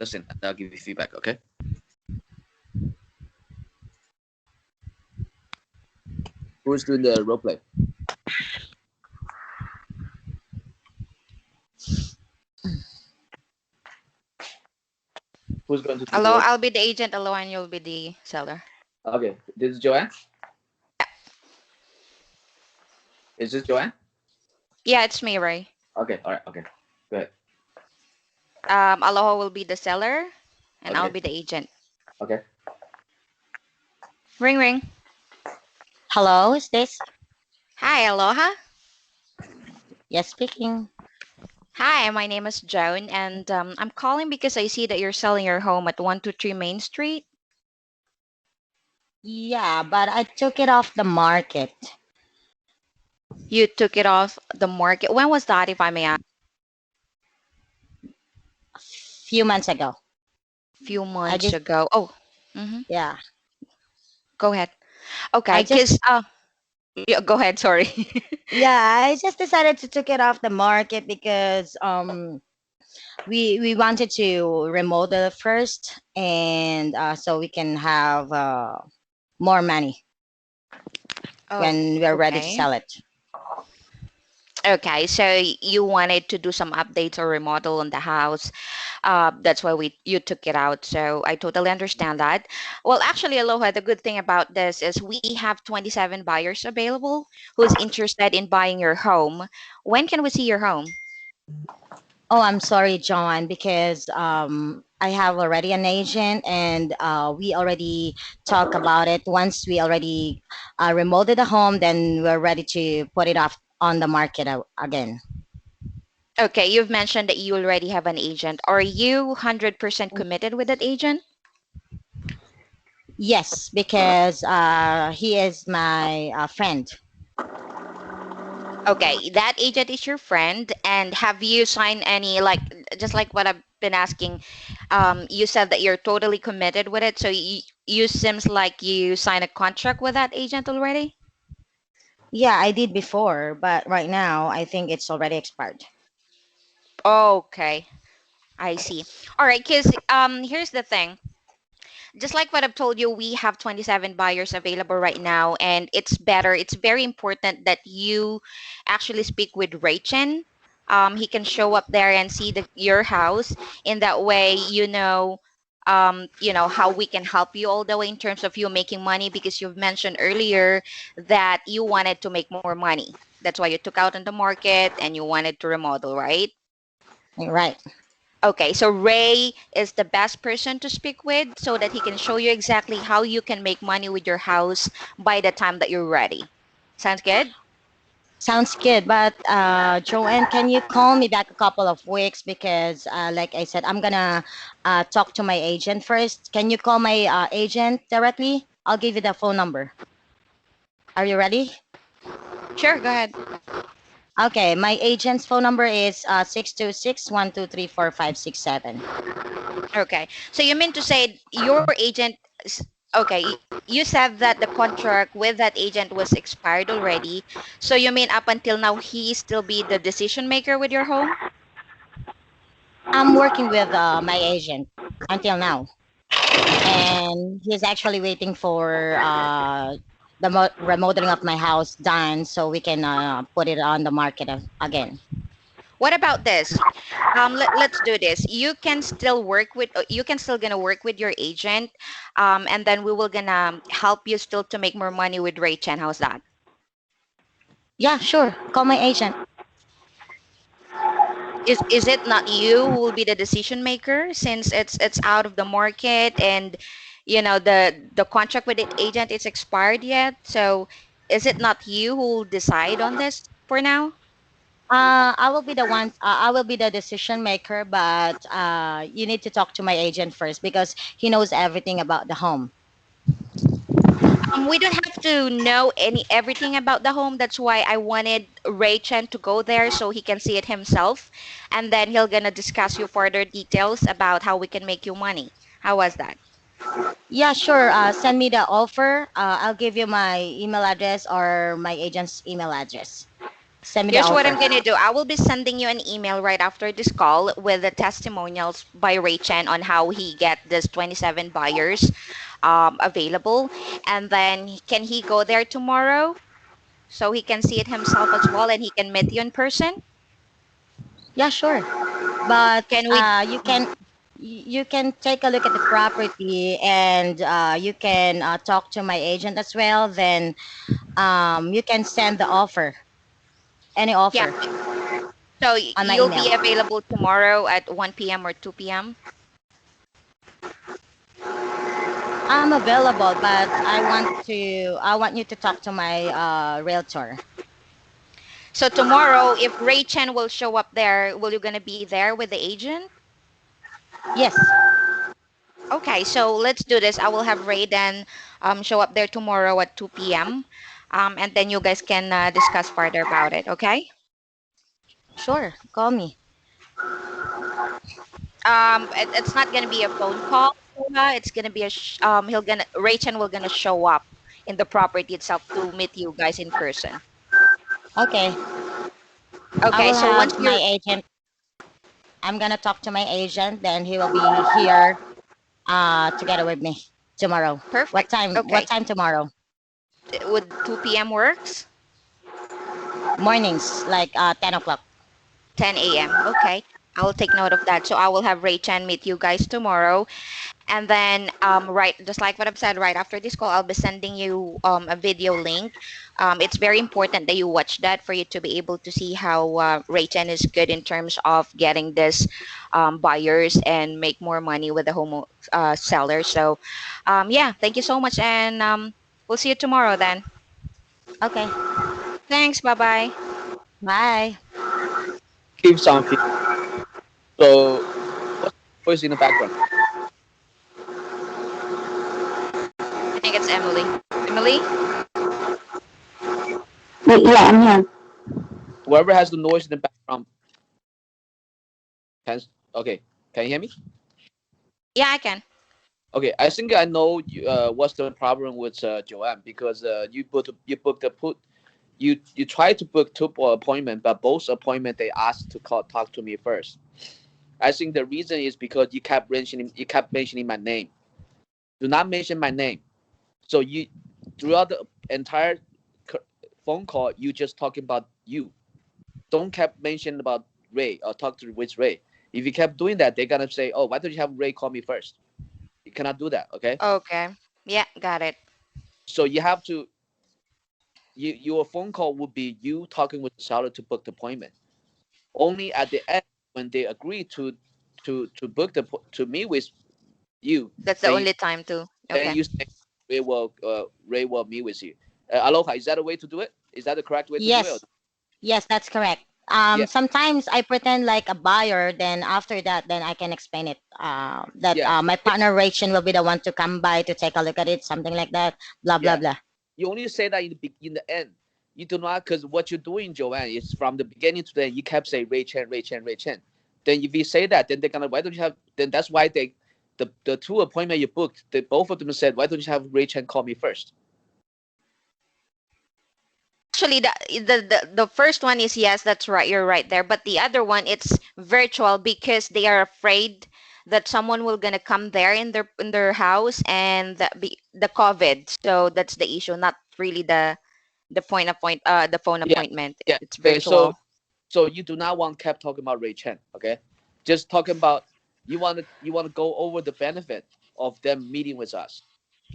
Listen, and I'll give you feedback. Okay. Who's doing the role play? Who's going to do the Hello, role? I'll be the agent, hello, and you'll be the seller. Okay. This is Joanne. Is this Joanne? Yeah, it's me, Ray. Okay. All right. Okay. Go ahead. Aloha will be the seller, and I'll Okay. be the agent. Okay. Ring ring. Hello, is this? Hi, Aloha. Yes, speaking. Hi, my name is Joan, and I'm calling because I see that you're selling your home at 123 Main Street. Yeah, but I took it off the market You took it off the market. When was that, if I may ask? a few months ago. Few I months just, ago. Oh, mm-hmm. yeah, Go ahead. I Okay, just, because yeah, go ahead. Sorry. yeah, I just decided to took it off the market because we wanted to remodel it first, and so we can have more money Oh, when we're ready to okay. sell it. Okay, so you wanted to do some updates or remodel on the house. That's why we you took it out. So I totally understand that. Well, actually, Aloha, the good thing about this is we have 27 buyers available who's interested in buying your home. When can we see your home? Oh, I'm sorry, John, because I have already an agent, and we already talked about it. Once we already remodeled the home, then we're ready to put it off on the market again. Okay, you've mentioned that you already have an agent. Are you 100% committed with that agent? Yes, because he is my friend. Okay, that agent is your friend, and have you signed any, like, just like what I've been asking, you said that you're totally committed with it, so you seems like you signed a contract with that agent already? Yeah, I did before, but right now I think it's already expired. Okay, I see. All right, because here's the thing. Just like what I've told you, we have 27 buyers available right now, and it's better. It's very important that you actually speak with Rachel. He can show up there and see your house. In that way, how we can help you all the way in terms of you making money because you've mentioned earlier that you wanted to make more money. That's why you took out on the market and you wanted to remodel, right? Right. Okay, so Ray is the best person to speak with so that he can show you exactly how you can make money with your house by the time that you're ready. Sounds good? Sounds good, but Joanne, can you call me back a couple of weeks because, like I said, I'm gonna talk to my agent first. Can you call my agent directly? I'll give you the phone number. Are you ready? Sure, go ahead. Okay, my agent's phone number is 626-123-4567. Okay, so you mean to say your agent, okay, you said that the contract with that agent was expired already. So you mean up until now he still be the decision maker with your home? I'm working with my agent until now, and he's actually waiting for the remodeling of my house done so we can put it on the market again. What about this? Let's do this. You can still gonna work with your agent, and then we will gonna help you still to make more money with Ray Chen. How's that? Yeah, sure. Call my agent. Is it not you who will be the decision maker since it's out of the market and the contract with the agent is expired yet? So is it not you who will decide on this for now? I will be the one. I will be the decision maker, but you need to talk to my agent first because he knows everything about the home. We don't have to know everything about the home. That's why I wanted Ray Chen to go there so he can see it himself, and then he'll gonna discuss you further details about how we can make you money. How was that? Yeah, sure. Send me the offer. I'll give you my email address or my agent's email address. Send me the Here's what I'm offer. gonna do. I will be sending you an email right after this call with the testimonials by Ray Chen on how he get this 27 buyers available, and then can he go there tomorrow so he can see it himself as well, and he can meet you in person? Yeah, sure. But Can we? you can take a look at the property, and you can talk to my agent as well. Then you can send the offer, any Yeah. offer, So on my you'll email. be available tomorrow at 1 p.m. or 2 p.m. I'm available, but I want you to talk to my realtor. So tomorrow, if Ray Chen will show up there, will you gonna be there with the agent? Yes. Okay, so let's do this. I will have Ray then show up there tomorrow at 2 p.m. And then you guys can discuss further about it. Okay. Sure. Call me. It's not gonna be a phone call. It's gonna be he'll gonna Ray Chen will gonna show up in the property itself to meet you guys in person. Okay. I Okay, will so once have my you're agent. I'm gonna talk to my agent. Then he will be here together with me tomorrow. What perfect. time? What Okay, time tomorrow? would 2 p.m. works? Mornings, like 10 o'clock. 10 a.m. Okay. I will take note of that. So I will have Ray Chan meet you guys tomorrow. And then, right, just like what I've said, right after this call, I'll be sending you a video link. It's very important that you watch that for you to be able to see how Ray Chan is good in terms of getting this buyers and make more money with the home seller. So, yeah, thank you so much. And we'll see you tomorrow then. Okay. Thanks. Bye bye. Bye. Give something. So what's the voice in the background? I think it's Emily. Emily? Yeah, I'm here. Whoever has the noise in the background can. Okay, can you hear me? Yeah, I can. Okay, I think I know what's the problem with Joanne, because you booked a put you tried to book two appointment, but both appointment they asked to talk to me first. I think the reason is because you kept mentioning my name. Do not mention my name. So you throughout the entire phone call, you just talking about you. Don't kept mention about Ray or talk to with Ray. If you kept doing that, they're gonna say, "Oh, why don't you have Ray call me first?" You cannot do that. Okay. Okay. Yeah, got it. So you have to your phone call would be you talking with the seller to book the appointment. Only at the end when they agree to book to meet with you, That's the then only time too. then Okay. you say Ray will meet with you. Aloha, is that a way to do it? Is that the correct way to do it? Yes. Yes, that's correct. Yeah, Sometimes I pretend like a buyer. Then after that, then I can explain it. That yeah. my partner Rachel will be the one to come by to take a look at it. Something like that. Blah blah Yeah. blah. You only say that in the end. You do not, because what you're doing, Joanne, is from the beginning to the end. You kept saying Ray Chen, Ray Chen, Ray Chen. Then if you say that, then they're gonna. Why don't you have? Then that's why the two appointment you booked, both of them said, why don't you have Ray Chen call me first? Actually, the first one is yes, that's right. You're right there. But the other one, it's virtual because they are afraid that someone will gonna come there in their house and the COVID. So that's the issue, not really the phone Yeah, appointment. yeah. It's Okay, so virtual. you do not want kept talking about Ray Chen, okay? Just talking about you want to go over the benefit of them meeting with us,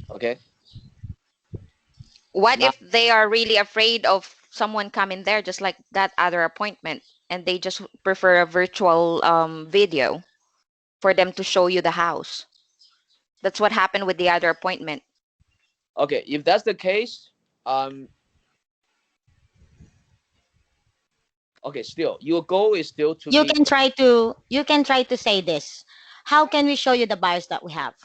okay? What Now, if they are really afraid of someone coming there, just like that other appointment, and they just prefer a virtual video for them to show you the house? That's what happened with the other appointment. okay, if that's the case, um, okay, still your goal is still to You meet. can try to say this. How can we show you the buyers that we have?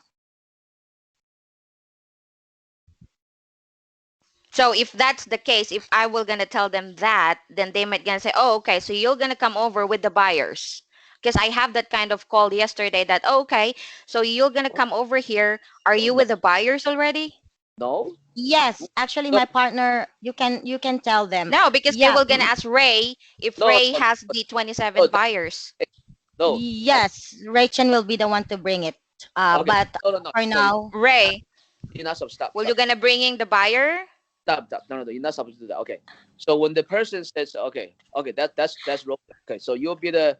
So if that's the case, if I will gonna tell them that, then they might gonna say, "Oh, okay, so you're gonna come over with the buyers." Because I have that kind of call yesterday that, "Oh, okay, so you're gonna come over here. Are you No, with the buyers already?" no. Yes, actually, No, my partner, you can tell them. No, because they Yeah, will gonna ask Ray if no, Ray no, has the no, 27 that, buyers. no. I, yes, Rachel will be the one to bring it. okay, But no, no, no, for no. now, Ray, You're not supposed. Stop, will you stop, gonna bringing the buyer? stop, stop. No, no, no. You're not supposed to do that. Okay. So when the person says, okay, okay, that's role. Okay, so you'll be the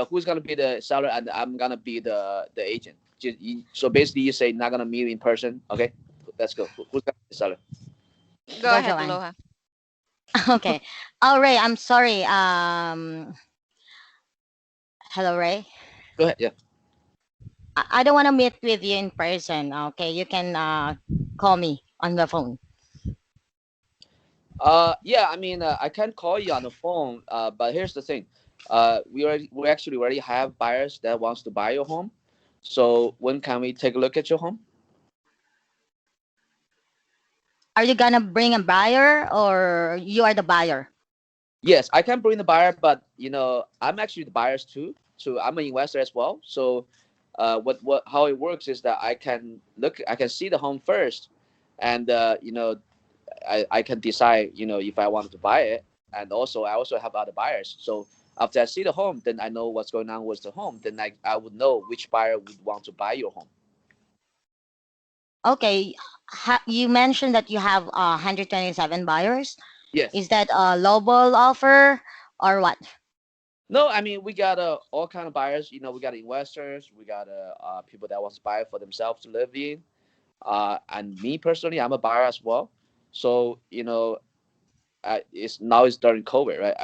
who's gonna be the seller, and I'm gonna be the agent. So basically, you say not gonna meet in person. Okay, let's go. Who's gonna be the seller? Go go ahead, Joanne. Aloha. Okay. Oh, Ray, I'm sorry. Hello, Ray. Go ahead. Yeah. I don't want to meet with you in person. Okay, you can call me on the phone. Yeah. I mean, I can call you on the phone. But here's the thing. We actually already have buyers that wants to buy your home. So when can we take a look at your home? Are you gonna bring a buyer or you are the buyer? Yes, I can bring the buyer, but I'm actually the buyers too. So I'm an investor as well. So, what how it works is that I can see the home first, and I can decide if I want to buy it, and also I also have other buyers. So after I see the home, then I know what's going on with the home. Then I would know which buyer would want to buy your home. Okay. You mentioned that you have 127 buyers. Yes. Is that a lowball offer or what? No, I mean we got all kind of buyers. We got investors, we got people that wants to buy it for themselves to live in. And me personally, I'm a buyer as well. So it's during COVID, right?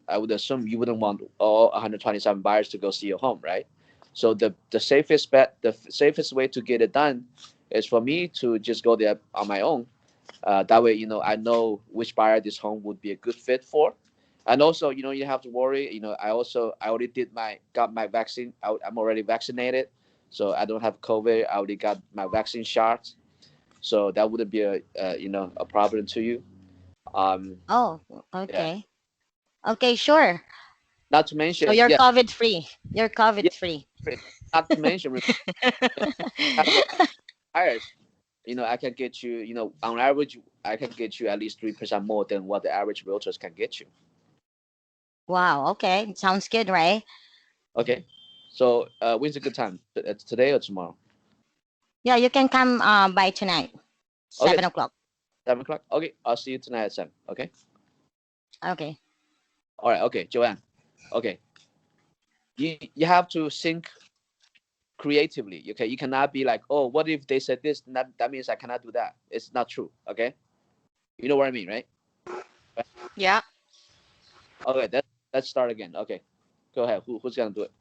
I would assume you wouldn't want all 127 buyers to go see your home, right? So the safest way to get it done is for me to just go there on my own. That way, I know which buyer this home would be a good fit for. And also, you have to worry. I already got my vaccine. I'm already vaccinated, so I don't have COVID. I already got my vaccine shots, so that wouldn't be a problem to you. Um, Oh, yeah. okay. Okay, sure. Not to So mention, you're yeah, COVID free. You're yeah. COVID free. Not to mention, have buyers. I can get you. On average, I can get you at least 3% more than what the average realtors can get you. Wow. Okay. Sounds good, right? Okay. So, when's a good time? Today or tomorrow? Yeah, you can come by tonight, Okay, 7 o'clock. 7 o'clock. Okay, I'll see you tonight at 7. Okay. Okay. All right. Okay, Joanne. Okay, you have to think creatively. Okay, you cannot be like, oh, what if they said this? That means I cannot do that. It's not true. Okay, you know what I mean, right? Right. Yeah. Okay, let's start again. Okay, go ahead. Who's gonna do it?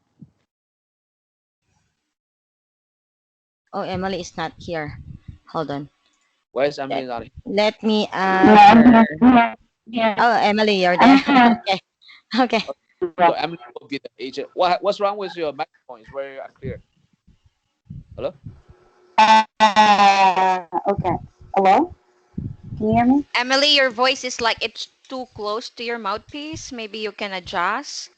Oh, Emily is not here. Hold on. Why is Emily Let, not? let me ask her. Oh, Emily, you're there. Okay. Okay. So Emily will be the agent. What's wrong with your microphone? It's very unclear. Hello. Okay. Hello? Can you hear me? Emily, your voice is like it's too close to your mouthpiece. Maybe you can adjust.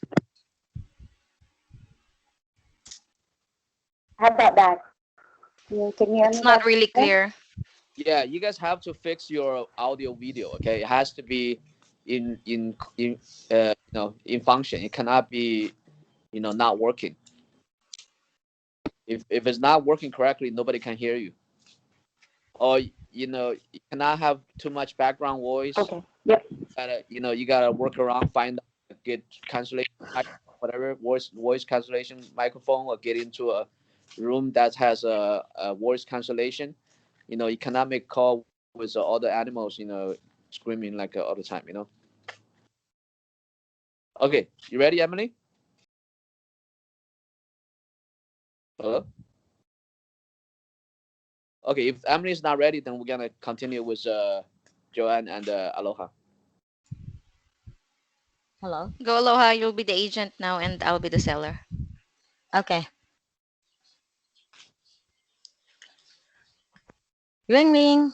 How about that? Can you hear It's me not better? really clear. Yeah, you guys have to fix your audio video. Okay, it has to be in in function. It cannot be not working. If it's not working correctly, nobody can hear you. Or you cannot have too much background voice. Okay. Yep. You gotta work around, find a good cancellation, whatever voice cancellation microphone, or get into a room that has a voice cancellation. You cannot make call with other animals, screaming like all the time. Okay, you ready, Emily? Hello. Okay, if Emily is not ready, then we're gonna continue with Joanne and Aloha. Hello. Go Aloha, you'll be the agent now and I'll be the seller. Okay. Ring ring.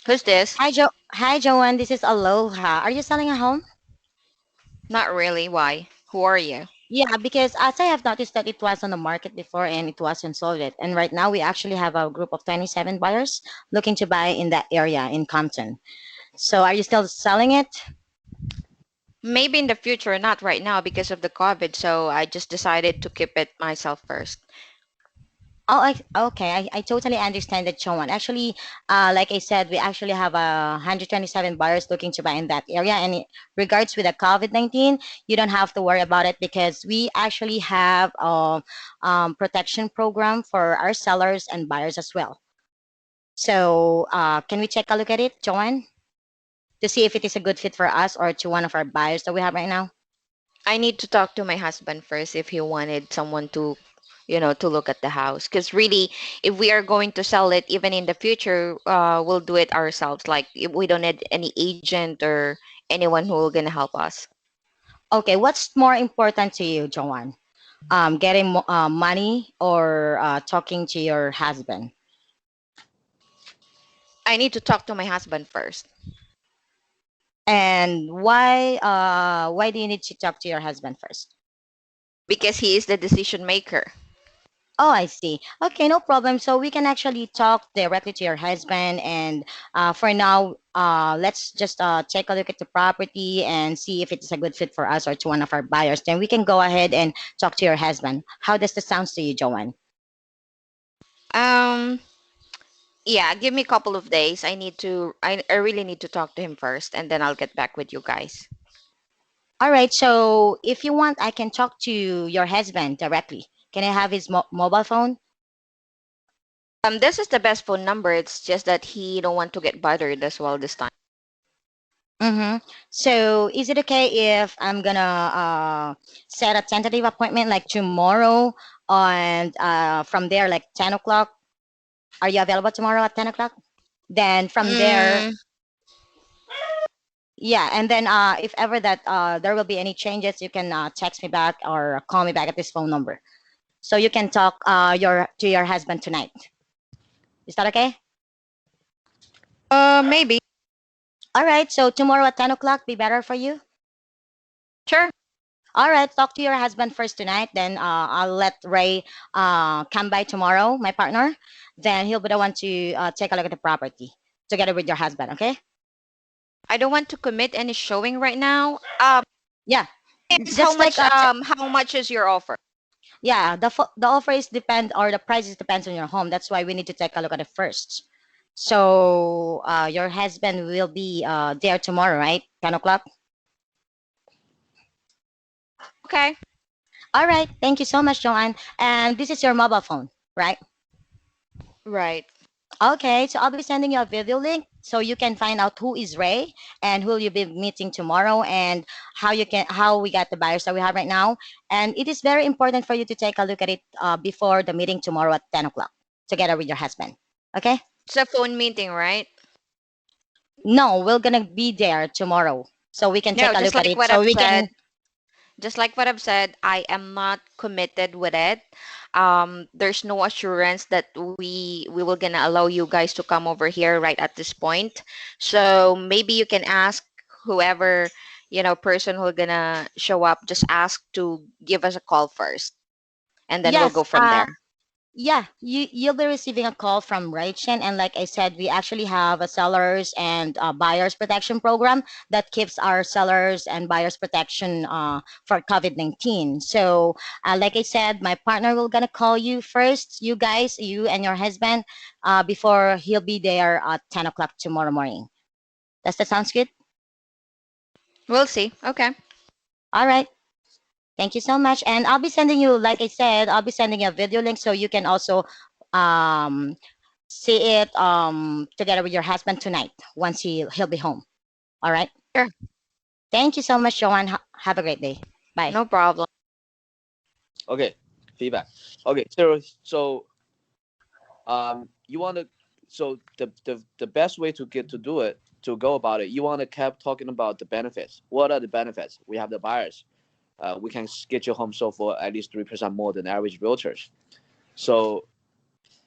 Who's this? Hi, Hi, Joanne. This is Aloha. Are you selling a home? Not really. Why? Who are you? Yeah, because as I have noticed that it was on the market before and it wasn't sold yet. And right now we actually have a group of 27 buyers looking to buy in that area in Compton. So are you still selling it? Maybe in the future, not right now because of the COVID. So I just decided to keep it myself first. Oh, okay. I totally understand that, Joan. Actually, like I said, we actually have 127 buyers looking to buy in that area. And in regards with the COVID-19, you don't have to worry about it because we actually have a protection program for our sellers and buyers as well. So can we take a look at it, Joanne, to see if it is a good fit for us or to one of our buyers that we have right now? I need to talk to my husband first if he wanted someone to, to look at the house. Because really, if we are going to sell it, even in the future, we'll do it ourselves. Like if we don't need any agent or anyone who will gonna help us. Okay, what's more important to you, Joanne? Getting money or talking to your husband? I need to talk to my husband first And why do you need to talk to your husband first? because he is the decision maker. Oh, I see. Okay, no problem. So we can actually talk directly to your husband. And for now, let's just take a look at the property and see if it's a good fit for us or to one of our buyers. Then we can go ahead and talk to your husband. How does this sound to you, Joanne? Um, yeah, give me a couple of days. I really need to talk to him first, and then I'll get back with you guys. All right. So if you want, I can talk to your husband directly. Can I have his mobile phone? This is the best phone number. It's just that he don't want to get bothered as well this time. Mm-hmm. So is it okay if I'm gonna set a tentative appointment like tomorrow and from there like 10 o'clock? Are you available tomorrow at 10 o'clock? Then from there, Mm, yeah, and then if ever that there will be any changes, you can text me back or call me back at this phone number. So you can talk your husband tonight. Is that okay? maybe. All right. So tomorrow at 10 o'clock be better for you? Sure. All right, talk to your husband first tonight. Then I'll let Ray come by tomorrow, my partner. Then he'll be the one to take a look at the property together with your husband. Okay? I don't want to commit any showing right now. Yeah, Yes, just like how much is your offer? yeah, the offer is depend or the prices depends on your home. That's why we need to take a look at it first. So your husband will be there tomorrow, right? 10 o'clock. Okay. All right. Thank you so much, Joanne. And this is your mobile phone, right? Right. Okay, so I'll be sending you a video link so you can find out who is Ray and who you'll be meeting tomorrow and how we got the buyers that we have right now. And it is very important for you to take a look at it before the meeting tomorrow at 10 o'clock together with your husband. Okay? It's a phone meeting, right? No, we're gonna be there tomorrow so we can No, take a just look at like it. what So I've we said. can Just like what I've said, I am not committed with it. There's no assurance that we will gonna allow you guys to come over here right at this point. So maybe you can ask whoever, person who gonna show up, just ask to give us a call first, and then we'll yes, go from there. yeah, you'll be receiving a call from Rachel, and like I said, we actually have a sellers and buyers protection program that keeps our sellers and buyers protection for COVID-19. So, like I said, my partner will gonna call you first, you guys, you and your husband, before he'll be there at 10 o'clock tomorrow morning. Does that sounds good? We'll see. Okay. All right. Thank you so much. And I'll be sending you, like I said, I'll be sending you a video link so you can also um, see it together with your husband tonight once he'll be home. All right. Sure. Thank you so much, Joanne. Have a great day. Bye. No problem. Okay, feedback. Okay, so you want to, so the best way to get to do it, to go about it, you want to keep talking about the benefits. What are the benefits? We have the buyers. We can get your home sold for at least 3% more than average realtors. So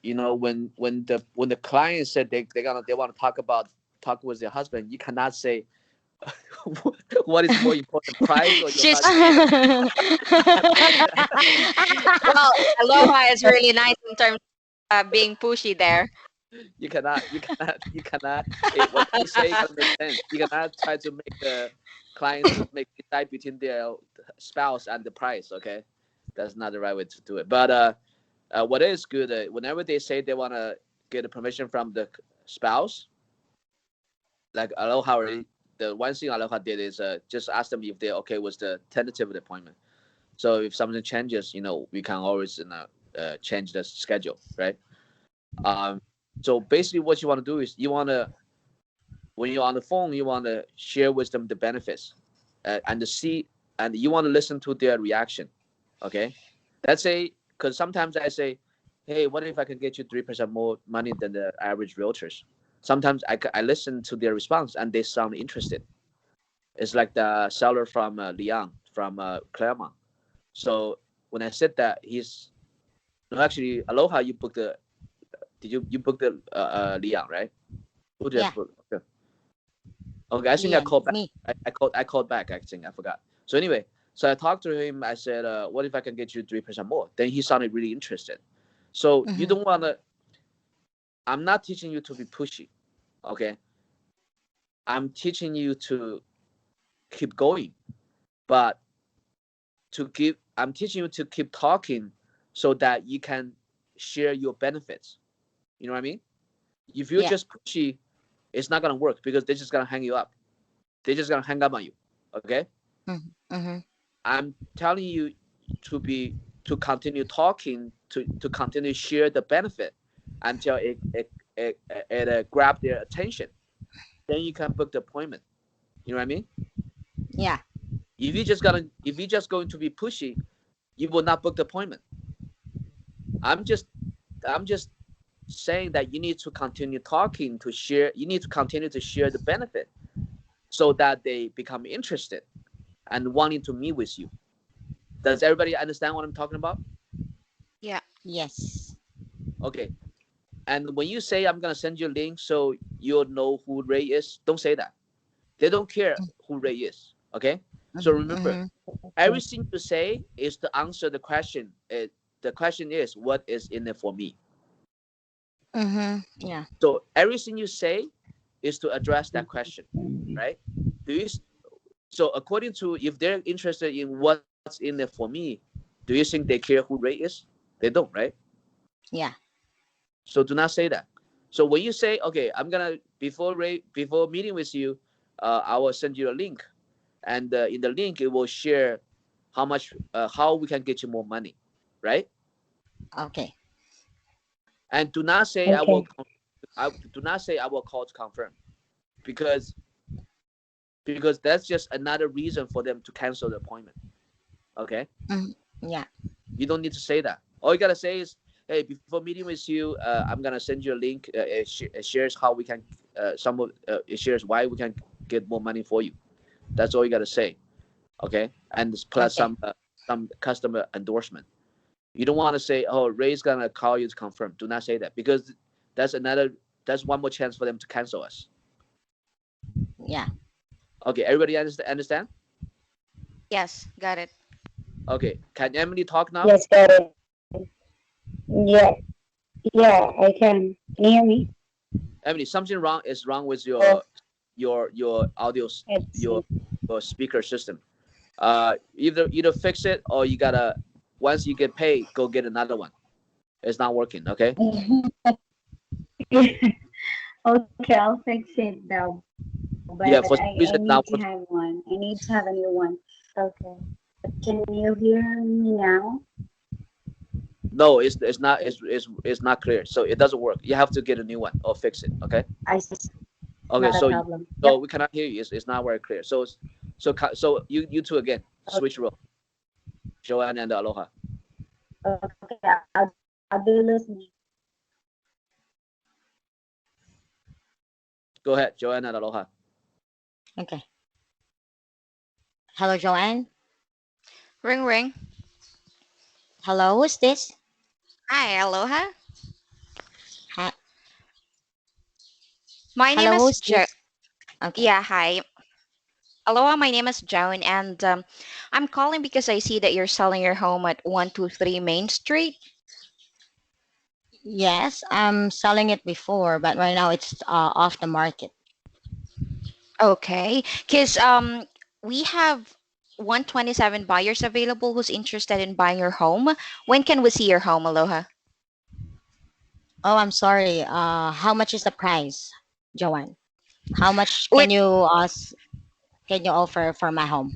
when the client said they want to talk with their husband, you cannot say, What is more important, price or your She's husband? well, Aloha is really nice in terms of being pushy there. You cannot. What you say gotta make sense. You cannot try to make the clients to make decide between their spouse and the price. Okay, that's not the right way to do it. But what is good, whenever they say they wanna get a permission from the spouse, like Aloha, the one thing Aloha did is just ask them if they're okay with the tentative appointment. So if something changes, we can always change the schedule, right? Um, so basically, what you want to do is when you're on the phone, you want to share with them the benefits, and you want to listen to their reaction. Okay, let's say, because sometimes I say, hey, what if I can get you 3% more money than the average realtors? Sometimes I listen to their response and they sound interested. It's like the seller from Leon from Claremont. So when I said that, he's no, actually, Aloha, you book the Leon, right? Who did I Yeah, book? Okay. Okay, I think I Leon, called back. me. I called back. I think I forgot. So anyway, so I talked to him. I said, "What if I can get you 3% more?" Then he sounded really interested. So you Mm-hmm. don't wanna. I'm not teaching you to be pushy. Okay, I'm teaching you to keep going, but I'm teaching you to keep talking so that you can share your benefits. You know what I mean? If you're Yeah. just pushy, it's not gonna work because they're just gonna hang you up. They're just gonna hang up on you. Okay? Mm-hmm. I'm telling you to continue talking, to continue share the benefit until it grab their attention. Then you can book the appointment. You know what I mean? Yeah. If you're just going to be pushy, you will not book the appointment. I'm just I'm just saying that you need to continue talking to share. You need to continue to share the benefit so that they become interested and wanting to meet with you. Does everybody understand what I'm talking about? Yeah. Yes. Okay. And when you say I'm gonna send you a link so you'll know who Ray is, don't say that. They don't care who Ray is. Okay. So remember, Mm-hmm. everything you say is to answer the question. The question is, what is in it for me? Mm-hmm. Yeah. So everything you say is to address that question, right? Do you? So according to, if they're interested in what's in it for me, do you think they care who Ray is? They don't, right? Yeah. So do not say that. So when you say, okay, I'm gonna before meeting with you, I will send you a link, and in the link it will share how we can get you more money, right? Okay. And do not say Okay. I do not say I will call to confirm, because that's just another reason for them to cancel the appointment. Okay, Mm-hmm. Yeah. you don't need to say that. All you gotta say is, hey, before meeting with you, I'm gonna send you a link. It shares how we can it shares why we can get more money for you. That's all you gotta say. Okay, and plus Okay. some customer endorsement. You don't want to say, oh, Ray's gonna call you to confirm. Do not say that, because that's another that's one more chance for them to cancel us. Yeah. Okay, everybody understand? Yes, got it. Okay, can Emily talk now? Yes, got it. Yeah, yeah, I can. Can you hear me? Emily, something wrong with Oh, your audio, let's your see. speaker system. Either fix it, or you gotta, once you get paid, go get another one. It's not working. Okay. Okay, I'll fix it though. But Yeah, for some I reason it's need not to working. have one. I need to have a new one. Okay. Can you hear me now? No, it's not clear. So it doesn't work. You have to get a new one or fix it. Okay. I see. Okay. Not a So problem. so Yep. we cannot hear you. It's not very clear. So you two again. Switch role. Joanne and Aloha. Okay. I'll be listening. Go ahead, Joanne and Aloha. Okay. Hello, Joanne. Ring ring. Hello. Who's this? Hi, Aloha. Hi. My name Hello. is Who's Jo. this? Okay. Yeah, hi. Aloha, my name is Joan, and I'm calling because I see that you're selling your home at 123 Main Street. Yes, I'm selling it before, but right now it's off the market. Okay, because we have 127 buyers available who's interested in buying your home. When can we see your home, Aloha? Oh, I'm sorry. How much is the price, Joanne? How much Wait, can you offer for my home?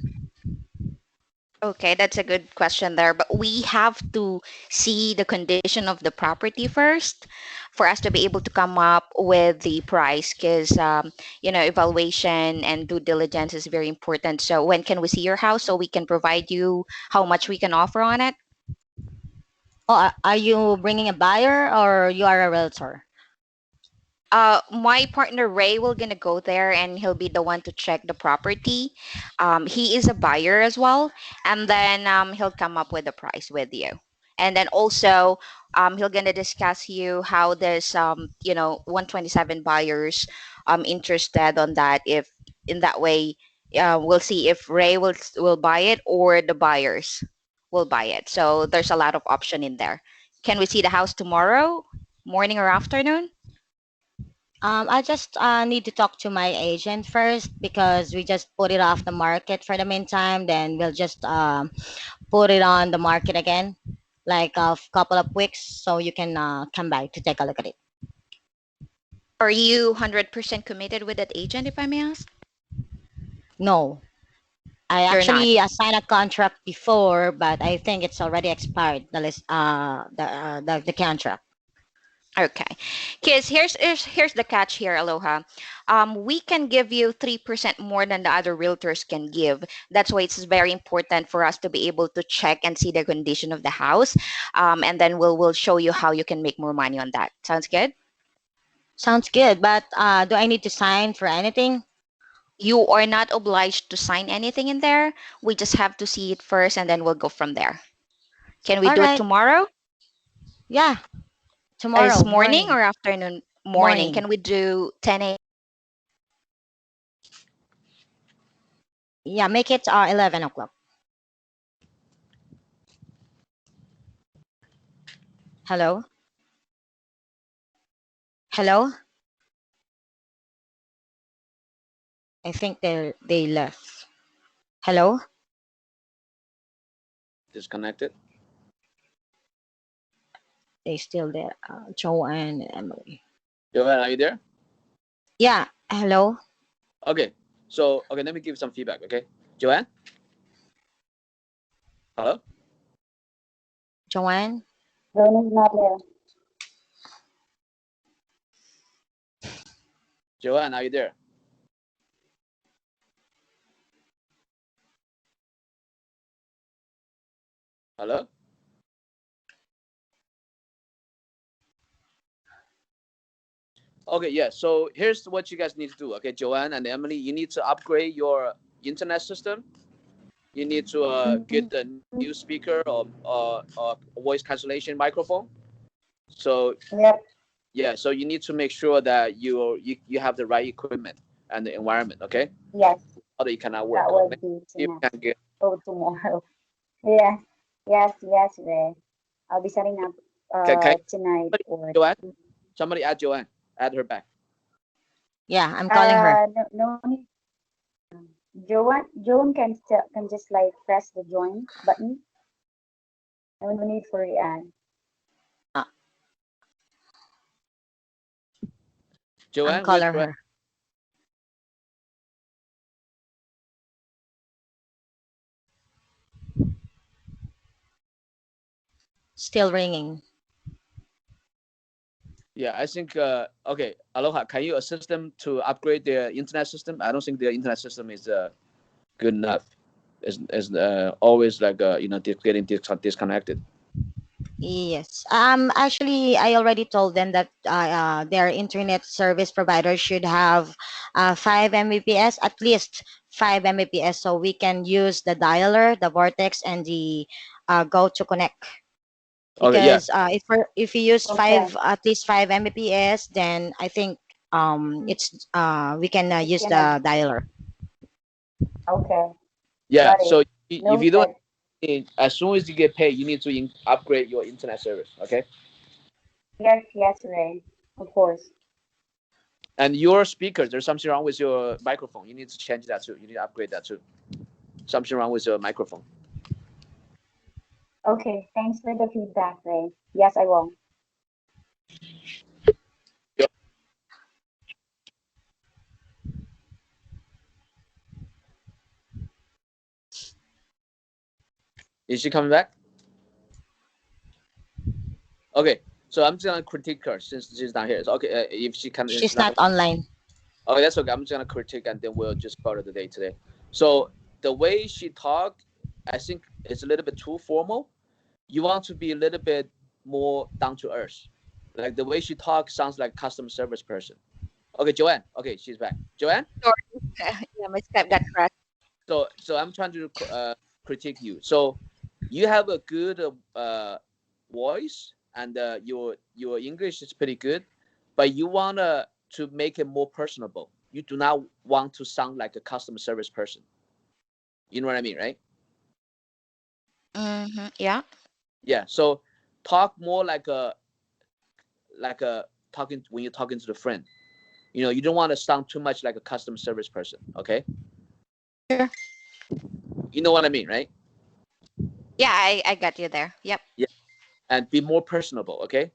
okay, that's a good question there, but we have to see the condition of the property first for us to be able to come up with the price because evaluation and due diligence is very important. So when can we see your house so we can provide you how much we can offer on it? Oh, are you bringing a buyer or you are a realtor? My partner Ray will gonna go there and he'll be the one to check the property. He is a buyer as well, and then he'll come up with a price with you. And then also he'll gonna discuss you how this 127 buyers interested on that. If in that way, we'll see if Ray will buy it or the buyers will buy it. So there's a lot of option in there. Can we see the house tomorrow, morning or afternoon? I just need to talk to my agent first because we just put it off the market for the meantime. Then we'll just put it on the market again, like a couple of weeks, so you can come back to take a look at it. Are you 100% committed with that agent, if I may ask? No, I You're not. actually signed a contract before, but I think it's already expired. The contract. Okay. Because here's the catch here, Aloha. We can give you 3% more than the other realtors can give. That's why it's very important for us to be able to check and see the condition of the house. And then we'll show you how you can make more money on that. Sounds good? Sounds good, but do I need to sign for anything? You are not obliged to sign anything in there. We just have to see it first and then we'll go from there. Can we All do it right. tomorrow? Yeah, Is tomorrow morning morning. or afternoon? Morning. Morning. Can we do 10 a.m.? Yeah, make it 11 o'clock. Hello? Hello? I think they left. Hello? Disconnected. They still there. Joanne and Emily. Joanne, are you there? Yeah, hello? Okay. So okay, let me give some feedback. Okay, Joanne. Hello. Joanne? Joan is not here. Joanne, are you there? Hello. Okay, yeah. So here's what you guys need to do. Okay, Joanne and Emily, you need to upgrade your internet system. You need to get a new speaker or voice cancellation microphone. So Yep, yeah, so you need to make sure that you have the right equipment and the environment. Okay, yes, other you cannot that work. will Okay, be if tonight. you can get Oh, tomorrow. Yeah, yes, Ray. I'll be setting up can tonight somebody, or Joanne, somebody add Joanne, add her back. Yeah, I'm calling her. no need. Joan can just like press the join button. No need for re-add. Uh, I'm Joanne, where's calling Joanne? her. Still ringing. Yeah, I think okay, Aloha, can you assist them to upgrade their internet system? I don't think their internet system is good enough. Is always like getting disconnected. Yes. Actually, I already told them that their internet service provider should have 5 Mbps, at least 5 Mbps, so we can use the dialer, the Vortex, and the Go to Connect. Okay, yeah. Because if we use Okay, at least 5 Mbps, then I think it's we can use can I the dialer. Okay, Yeah. got it. So if you don't, Noted. as soon as you get paid, you need to upgrade your internet service. Okay. Yes, yes, Ray. Of course. And your speakers, there's something wrong with your microphone. You need to change that too. You need to upgrade that too. Something wrong with your microphone. Okay, thanks for the feedback, Ray. Yes, I will. Yep. Is she coming back? Okay. So I'm just gonna critique her since she's not here. So, okay, if she can, She's not online. okay, that's okay. I'm just gonna critique and then we'll just call it the day today. So the way she talked, I think it's a little bit too formal. You want to be a little bit more down to earth. Like the way she talks sounds like customer service person. Okay, Joanne. Okay, she's back. Joanne. Sorry. Yeah, my Skype got crashed. So I'm trying to critique you. So you have a good voice and your English is pretty good, but you wanna to make it more personable. You do not want to sound like a customer service person. You know what I mean, right? Yeah. Yeah. So talk more like a talking when you're talking to the friend. You don't want to sound too much like a customer service person. Okay. Sure. You know what I mean, right? Yeah, I got you there. Yep. Yeah. And be more personable. Okay.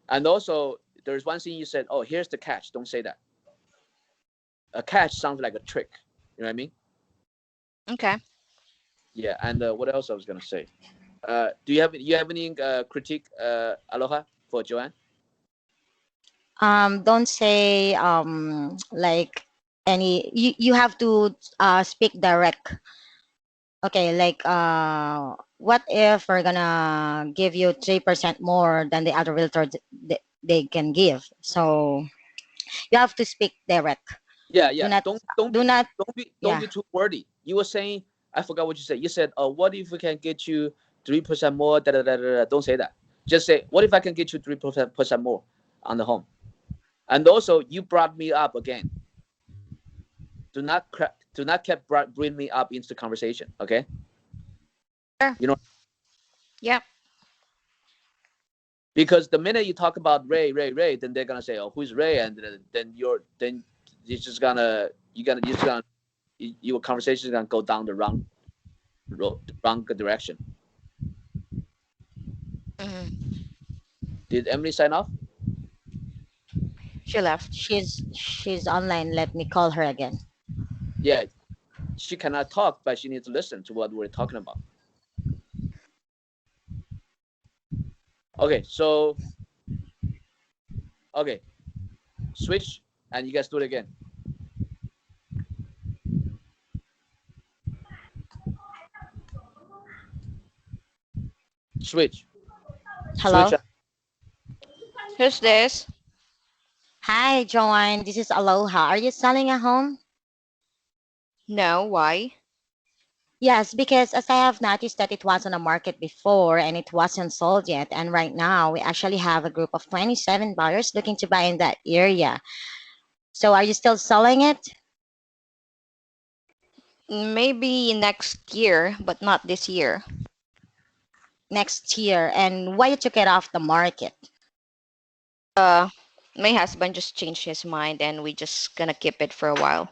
And also, there's one thing you said. Oh, here's the catch. Don't say that. A catch sounds like a trick. You know what I mean? Okay. Yeah. And what else I was gonna say? Do you have any critique, Aloha, for Joanne? Don't say like any. You have to speak direct. Okay, like what if we're gonna give you 3% more than the other realtor they can give? So you have to speak direct. Yeah. Do Yeah. not do not Don't yeah. be too wordy. You were saying, I forgot what you said. You said, what if we can get you 3% more? Da, da, da, da, da. Don't say that. Just say, what if I can get you 3% more on the home? And also, you brought me up again. Do not keep bring me up into the conversation. Okay. Sure. You know, Yep. because the minute you talk about Ray, then they're gonna say, oh, who's Ray? And then your conversation is gonna go down the wrong road, the wrong direction. Mhm. Did Emily sign off? She left. She's online. Let me call her again. Yeah, she cannot talk, but she needs to listen to what we're talking about. Okay, so okay, switch, and you guys do it again. Switch, Hello. switch. Who's this? Hi, Joanne. This is Aloha. Are you selling a home? No, why? Yes, because as I have noticed that it was on the market before and it wasn't sold yet. And right now we actually have a group of 27 buyers looking to buy in that area. So are you still selling it Maybe next year, but not this year. next year? And why you took it off the market? Uh, my husband just changed his mind, and we just gonna keep it for a while.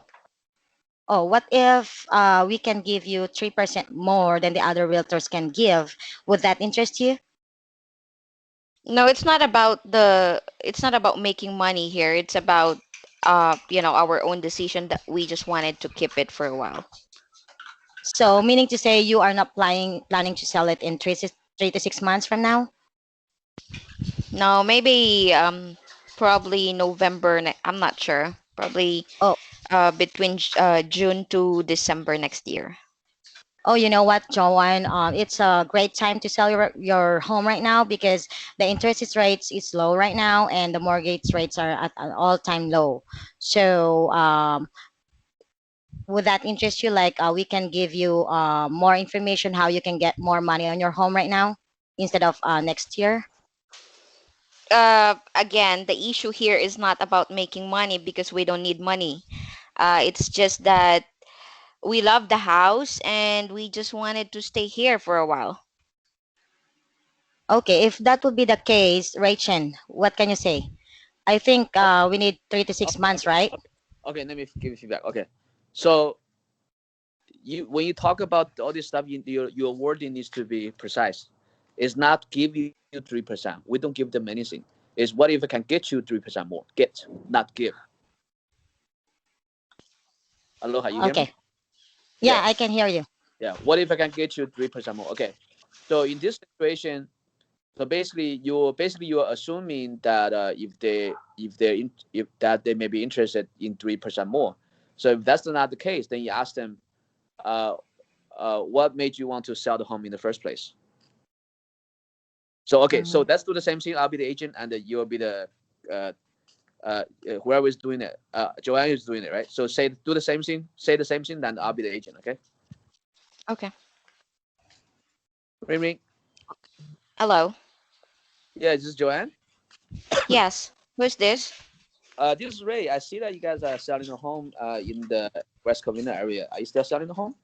Oh, what if we can give you 3% more than the other realtors can give? Would that interest you? No, it's not about making money here. It's about our own decision that we just wanted to keep it for a while. So meaning to say you are not planning to sell it in 3 to 6 months from now? No, maybe probably November. I'm not sure. Probably Oh, between June to December next year. Oh, you know what, Joanne? It's a great time to sell your home right now because the interest rates is low right now and the mortgage rates are at an all-time low. So, would that interest you? Like, we can give you more information how you can get more money on your home right now instead of next year. Again, the issue here is not about making money because we don't need money. It's just that we love the house and we just wanted to stay here for a while. Okay, if that would be the case, Rachel, what can you say? I think Okay, we need 3 to 6 months, okay, right? okay. Let me give you feedback. Okay, so you when you talk about all this stuff, your wording needs to be precise. It's not give you 3%. We don't give them anything. It's what if I can get you 3% more? Get, not give. Aloha, you hear me? Okay. Yeah, Yeah, I can hear you. yeah. What if I can get you 3% more? Okay. So in this situation, so basically you're assuming that if that they may be interested in 3% more. So if that's not the case, then you ask them, uh, what made you want to sell the home in the first place? So okay, so Mhm. let's do the same thing. I'll be the agent, and you'll be the uh, whoever is doing it. Joanne is doing it, right? So do the same thing. Say the same thing, then I'll be the agent. Okay. Okay. Ring ring. Hello. Yeah, is this Joanne? Yes. Who's this? This is Ray. I see that you guys are selling a home in the West Covina area. Are you still selling the home?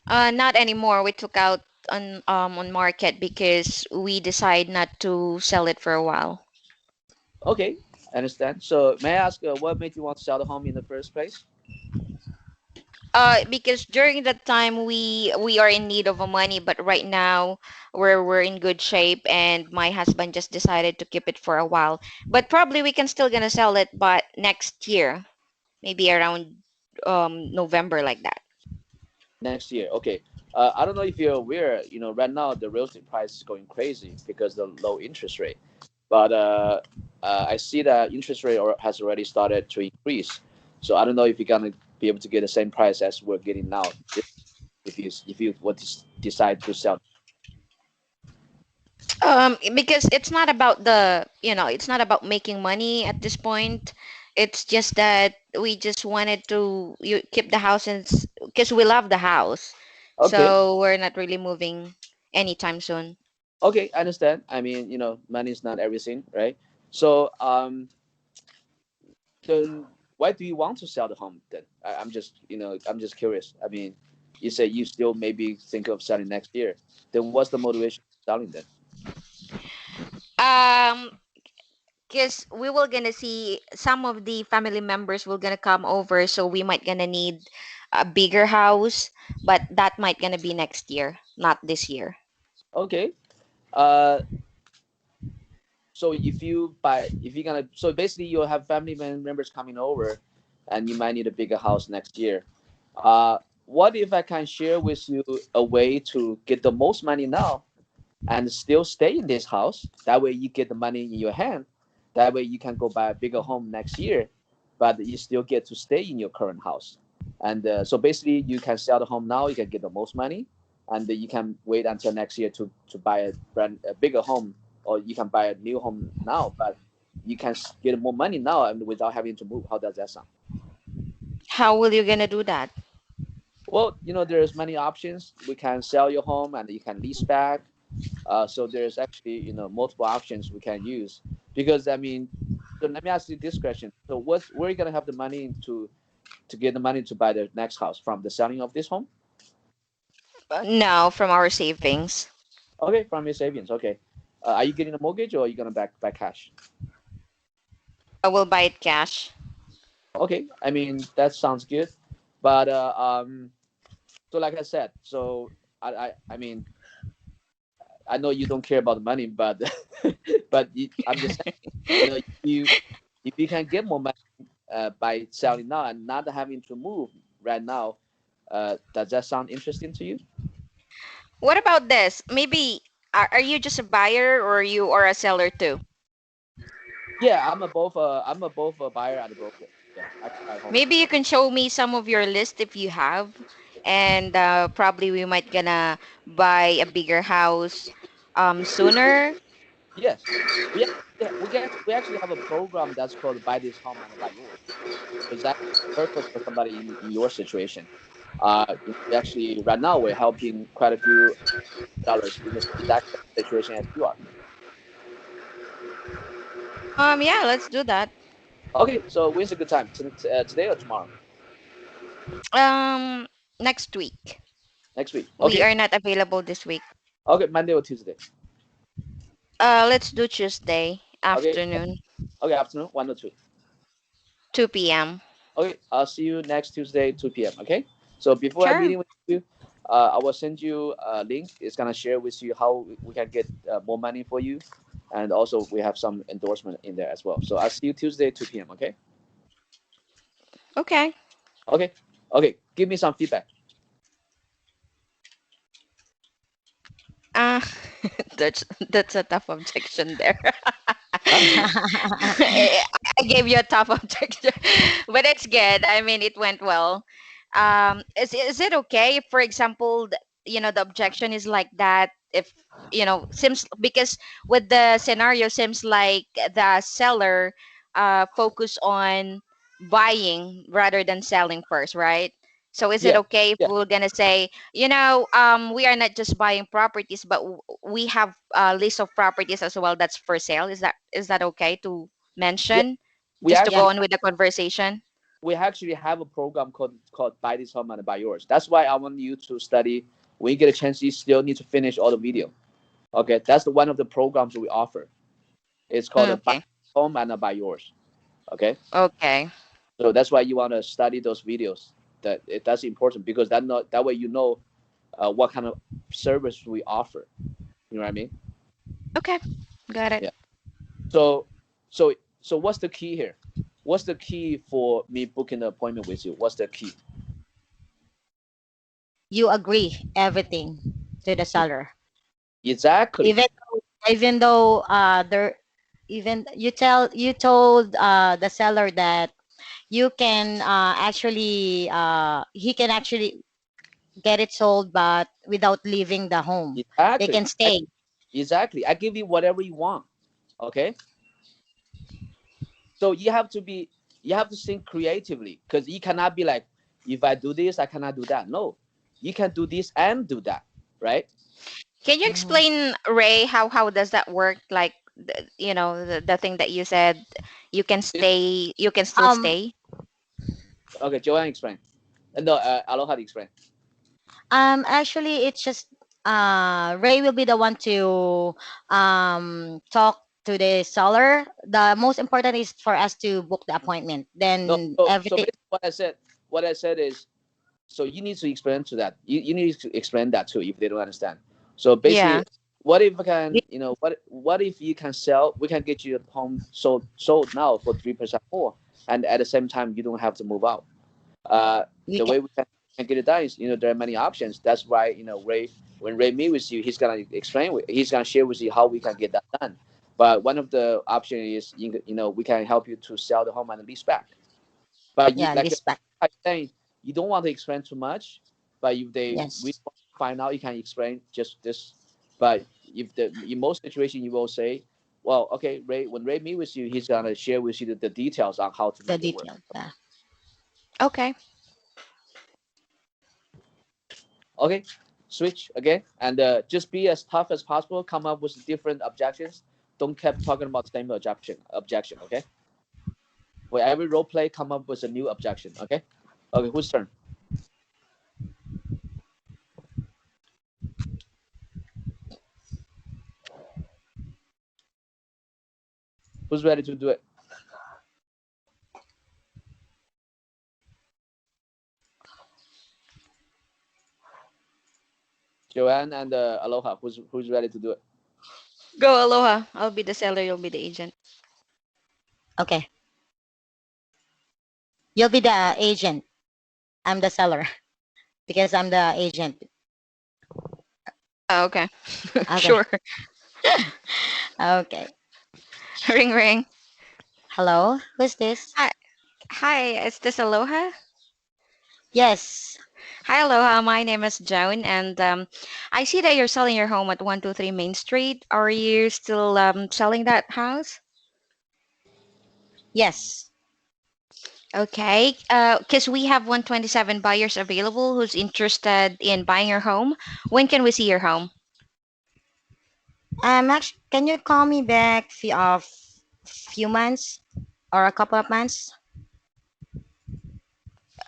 Not anymore. We took out on market because we decide not to sell it for a while. Okay, I understand. So may I ask what made you want to sell the home in the first place? Because during that time we are in need of a money, but right now we're in good shape, and my husband just decided to keep it for a while. But probably we can still gonna sell it, but next year, maybe around November like that. Next year. Okay. I don't know if you're aware. Right now the real estate price is going crazy because the low interest rate. But I see that interest rate has already started to increase. So I don't know if you're gonna be able to get the same price as we're getting now. If you would decide to sell. Because it's not about it's not about making money at this point. It's just that we just wanted to keep the house, and because we love the house, Okay. so we're not really moving anytime soon. Okay, I understand. I mean, money is not everything, right? So, then why do you want to sell the home then? I'm just curious. I mean, you say you still maybe think of selling next year. Then what's the motivation for selling then? Um, because we will gonna see some of the family members will gonna come over, so we might gonna need a bigger house, but that might gonna be next year, not this year. Okay. Uh, so if you're gonna, so basically you'll have family members coming over, and you might need a bigger house next year. What if I can share with you a way to get the most money now and still stay in this house. That way you get the money in your hand. That way you can go buy a bigger home next year, but you still get to stay in your current house. And so basically you can sell the home now, you can get the most money, and you can wait until next year to buy a bigger home, or you can buy a new home now, but you can get more money now and without having to move. How does that sound? How will you gonna do that? Well, there's many options. We can sell your home and you can lease back. So there's actually multiple options we can use because I mean, so let me ask you this question. So where are you gonna have the money to get the money to buy the next house from the selling of this home? No, from our savings. Okay, from your savings. Okay, are you getting a mortgage or are you gonna back cash? I will buy it cash. Okay, I mean that sounds good, but so like I said, so I mean I know you don't care about the money, but I'm just saying, if you can get more money by selling now and not having to move right now. Does that sound interesting to you? What about this? Maybe are you just a buyer or you are a seller too? Yeah, I'm a both a buyer and a broker. Yeah, I can buy homes. Maybe you can show me some of your list if you have, and probably we might gonna buy a bigger house sooner. Yes, we actually have a program that's called Buy This Home and Buy Yours. So it's actually perfect for somebody in your situation. We actually right now we're helping quite a few sellers in the exact same situation as you are. Yeah, let's do that. Okay, so when's a good time? Today or tomorrow? Um, next week. Next week. We Okay. are not available this week. Okay. Monday or Tuesday. Let's do Tuesday Okay. afternoon, Okay. Afternoon, 1 or 2. 2 p.m. Okay. I'll see you next Tuesday, 2 p.m. Okay. So before I'm Sure. meeting with you, I will send you a link. It's gonna share with you how we can get more money for you, and also we have some endorsement in there as well. So I'll see you Tuesday, 2 p.m. Okay. Okay. Okay. Okay. Give me some feedback. Uh, that's a tough objection there. Huh? I gave you a tough objection, but it's good. I mean, it went well. Is it okay if, for example, the objection is like that? If seems because with the scenario seems like the seller focus on buying rather than selling first, right? So is it Yeah. okay if Yeah. we're gonna say, we are not just buying properties, but we have a list of properties as well that's for sale? Is that okay to Yeah. mention, We just to Yeah. go actually on with the conversation? we actually have a program called Buy This Home and Buy Yours. That's why I want you to study. When you get a chance, you still need to finish all the video. Okay, that's the one of the programs we offer. It's called a Buy Okay. Home and a Buy Yours. Okay, Okay. so that's why you want to study those videos. That's important because that way you know what kind of service we offer. You know what I mean? Okay. Got it. Yeah. So so so what's the key here? What's the key for me booking an appointment with you? What's the key? You agree everything to the seller. Exactly. Even though there even you told the seller that you can actually he can actually get it sold but without leaving the home. They Exactly. can stay. Exactly. I give you whatever you want. Okay. So you have to think creatively because you cannot be like, if I do this, I cannot do that. No, you can do this and do that, right? Can you Mhm. explain, Ray, how does that work? Like, the thing that you said, It, you can still um stay. okay, Joanne explain. No, Aloha explain. Actually, it's just Ray will be the one to talk to the seller. The most important is for us to book the appointment. No, Then so everything. basically what I said is, so you need to explain to that. You need to explain that too if they don't understand. So basically, Yeah. what if I can, what if you can sell? We can get you a home sold now for 3% more, and at the same time you don't have to move out. We The can, way we can get it done is, there are many options. That's why, Ray, when Ray meet with you, he's gonna share with you how we can get that done. But one of the option is, we can help you to sell the home and lease back. But you yeah, like list back. I saying, you don't want to explain too much. But if they we Yes. want to find out, you can explain just this. But if in most situation you will say, well, okay, Ray, when Ray meet with you, he's gonna share with you the details on how to The make it work. detail. Yeah. Okay. Okay, switch again, and just be as tough as possible. Come up with different objections. Don't keep talking about the same objection. Okay. For every role play, come up with a new objection. Okay. Okay. Whose turn? Who's ready to do it? Joanne and Aloha. Who's ready to do it? Go, Aloha. I'll be the seller. You'll be the agent. Okay. You'll be the agent. I'm the seller because I'm the agent. Oh, okay. Okay. Sure. Okay. Ring, ring. Hello. Who's this? Hi. Hi. Is this Aloha? Yes. Hi, Aloha. My name is Joan, and I see that you're selling your home at 123 Main Street. Are you still selling that house? Yes. Okay. Because we have 127 buyers available who's interested in buying your home. When can we see your home? Actually, can you call me back few months or a couple of months?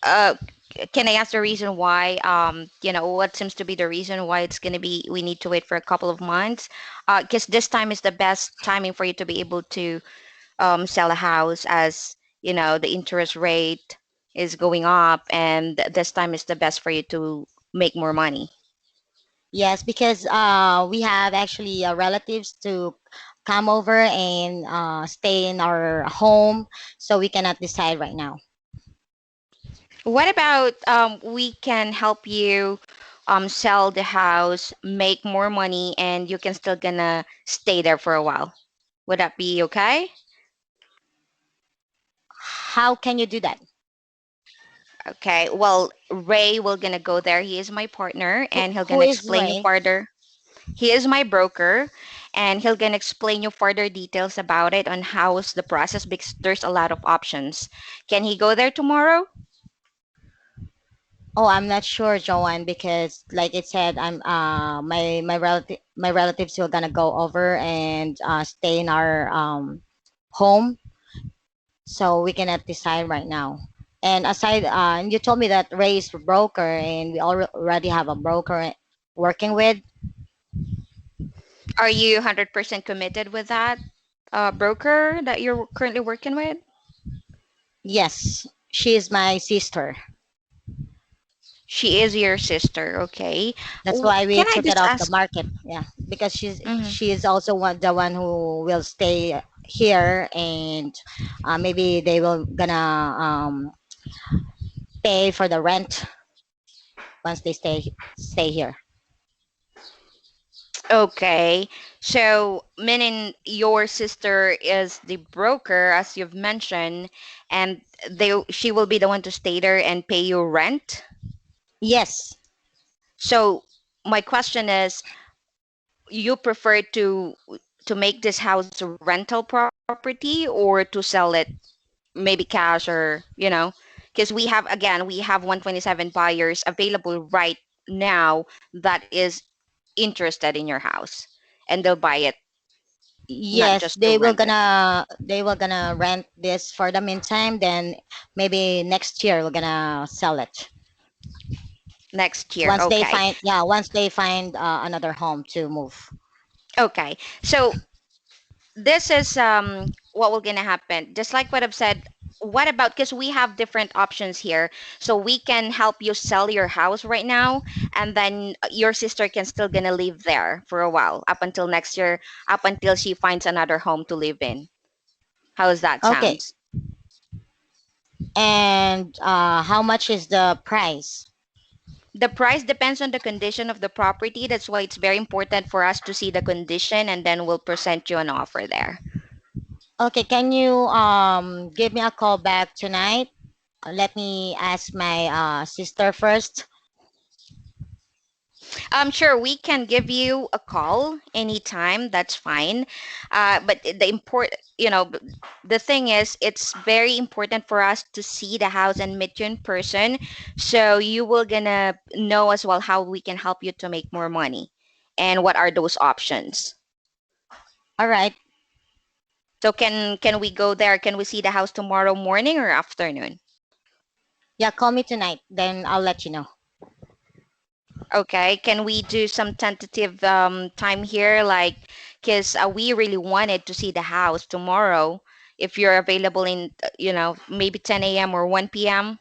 Uh, can I ask the reason why? What seems to be the reason why it's gonna be we need to wait for a couple of months? Because this time is the best timing for you to be able to sell a house, as the interest rate is going up, and this time is the best for you to make more money. Yes, because we have actually relatives to come over and stay in our home, so we cannot decide right now. What about we can help you sell the house, make more money, and you can still gonna stay there for a while? Would that be okay? How can you do that? Okay. Well, Ray will gonna go there. He is my partner, Who, and he'll who gonna is explain you Ray? further. He is my broker, and he'll gonna explain you further details about it on how's the process, because there's a lot of options. Can he go there tomorrow? Oh, I'm not sure, Joanne, because like it said, I'm my relatives who are gonna go over and stay in our home, so we cannot decide right now. And aside, and you told me that Ray is a broker, and we already have a broker working with. Are you 100% committed with that broker that you're currently working with? Yes, she is my sister. She is your sister, okay? That's why we Can I took it just off the ask? market. Yeah, because Mhm. she is also the one who will stay here, and maybe they will gonna pay for the rent once they stay here. Okay, so meaning your sister is the broker, as you've mentioned, and she will be the one to stay there and pay you rent. Yes, So my question is, you prefer to make this house a rental property or to sell it maybe cash, or because we have 127 buyers available right now that is interested in your house, and they'll buy it, not yes, just to rent it they will gonna rent this for the meantime. Then maybe next year we're gonna sell it next year. Okay. once they find another home to move. Okay. So this is what will gonna happen, just like what I've said. What about, because we have different options here, so we can help you sell your house right now, and then your sister can still gonna live there for a while up until next year, up until she finds another home to live in. How's that Okay, sounds? and how much is the price? The price depends on the condition of the property. That's why it's very important for us to see the condition, and then we'll present you an offer there. Okay, can you give me a call back tonight? Let me ask my sister first. Sure, we can give you a call anytime. That's fine. But the thing is, it's very important for us to see the house and meet you in person, so you will gonna know as well how we can help you to make more money, and what are those options. All right. So can we go there? Can we see the house tomorrow morning or afternoon? Yeah, call me tonight. Then I'll let you know. Okay, can we do some tentative time here? Like, because we really wanted to see the house tomorrow. If you're available in, maybe 10 a.m. or 1 p.m.,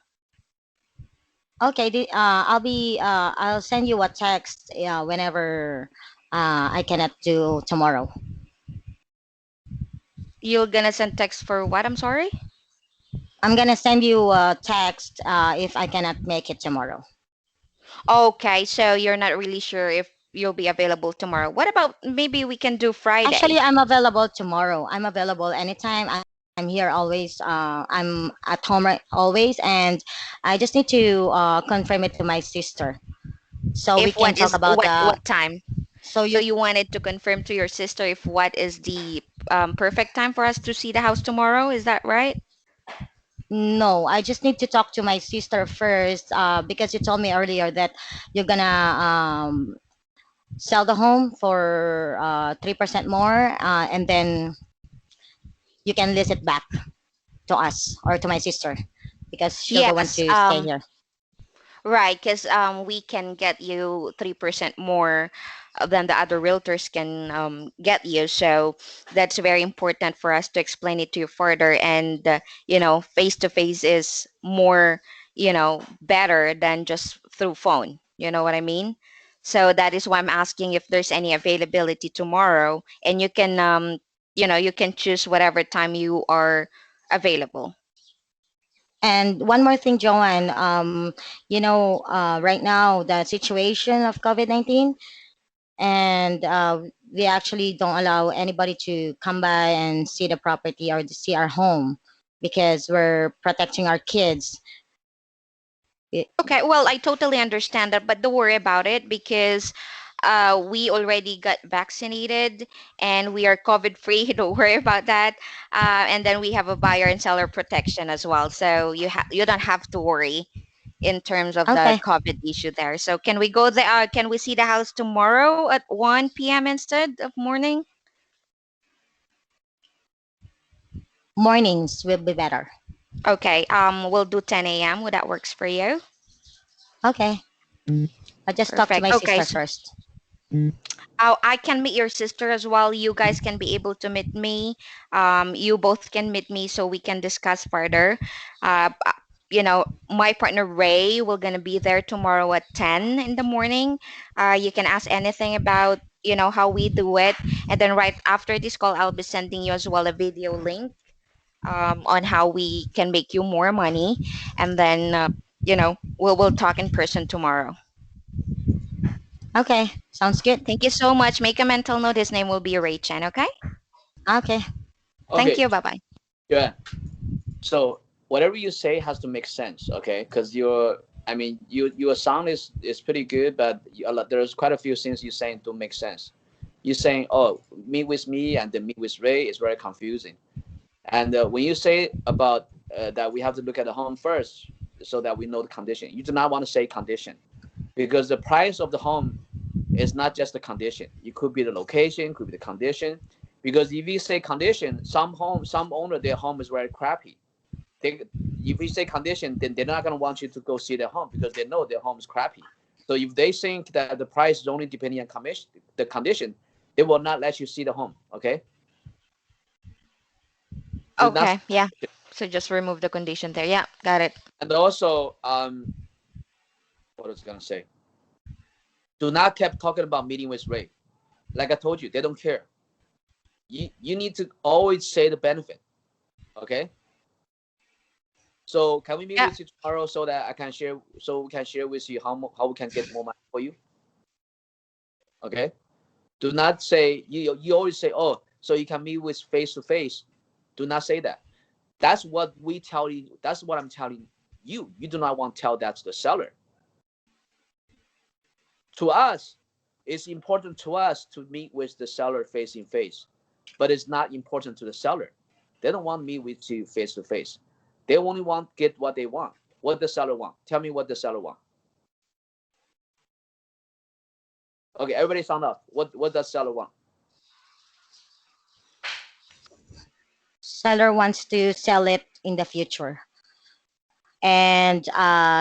Okay, I'll send you a text whenever I cannot do tomorrow. you're gonna send text for what? I'm sorry. I'm gonna send you a text if I cannot make it tomorrow. Okay, so you're not really sure if you'll be available tomorrow. What about maybe we can do Actually, Friday? I'm available tomorrow. I'm available anytime. I'm here always. I'm at home always, and I just need to confirm it to my sister so we If can what talk is about the. what time? So So you you wanted to confirm to your sister if what is the perfect time for us to see the house tomorrow? Is that right? No, I just need to talk to my sister first because you told me earlier that you're gonna sell the home for 3% more, and then you can list it back to us or to my sister because she'll the one Yes. to stay here. Right, because we can get you 3% more than the other realtors can get you. So that's very important for us to explain it to you further. And, face to face is more, better than just through phone. You know what I mean? So that is why I'm asking if there's any availability tomorrow, and you can choose whatever time you are available. And one more thing, Joanne, right now the situation of COVID-19, and we actually don't allow anybody to come by and see the property or to see our home because we're protecting our kids. It- Okay, well, I totally understand that, but don't worry about it because we already got vaccinated and we are COVID free. Don't worry about that. And then we have a buyer and seller protection as well, so you don't have to worry in terms of the Okay, COVID issue there. So can we go there? Can we see the house tomorrow at 1 p.m. instead of morning? mornings will be better. Okay, we'll do 10 a.m. Would that works for you? Okay, I just talked to Perfect. my Okay, sister first. I can meet your sister as well. You guys can be able to meet me. You both can meet me so we can discuss further. My partner Ray will gonna be there tomorrow at 10 in the morning. You can ask anything about how we do it, and then right after this call, I'll be sending you as well a video link on how we can make you more money, and then we'll talk in person tomorrow. Okay, sounds good. Thank you so much. Make a mental note. His name will be Ray Chen. Okay. Okay, Thank Okay, you. Bye bye. yeah. So whatever you say has to make sense, okay? Because I mean, your sound is pretty good, but there's quite a few things you're saying don't make sense. You're saying, "Oh, meet with me," and then meet with Ray is very confusing. And when you say about that we have to look at the home first so that we know the condition, you do not want to say condition because the price of the home is not just the condition. It could be the location, could be the condition. Because if you say condition, some owner their home is very crappy. They, if we say condition, then they're not gonna want you to go see their home because they know their home is crappy. So if they think that the price is only depending on commission, the condition, they will not let you see the home. Okay, do not. Okay. Yeah. So just remove the condition there. Yeah. Got it. And also, what was I gonna say? Do not keep talking about meeting with Ray. Like I told you, they don't care. You need to always say the benefit. Okay. So can we meet Yeah. with you tomorrow so that I can share, so we can share with you how we can get more money for you? Okay. Do not say you always say, oh, so you can meet with face to face. Do not say that. That's what we tell you. That's what I'm telling you. You do not want to tell that to the seller. To us, it's important to us to meet with the seller face in face, but it's not important to the seller. They don't want to meet with you face to face. They only want get what they want. What the seller want? Tell me what the seller want. Okay, everybody sound up. What does seller want? seller wants to sell it in the future and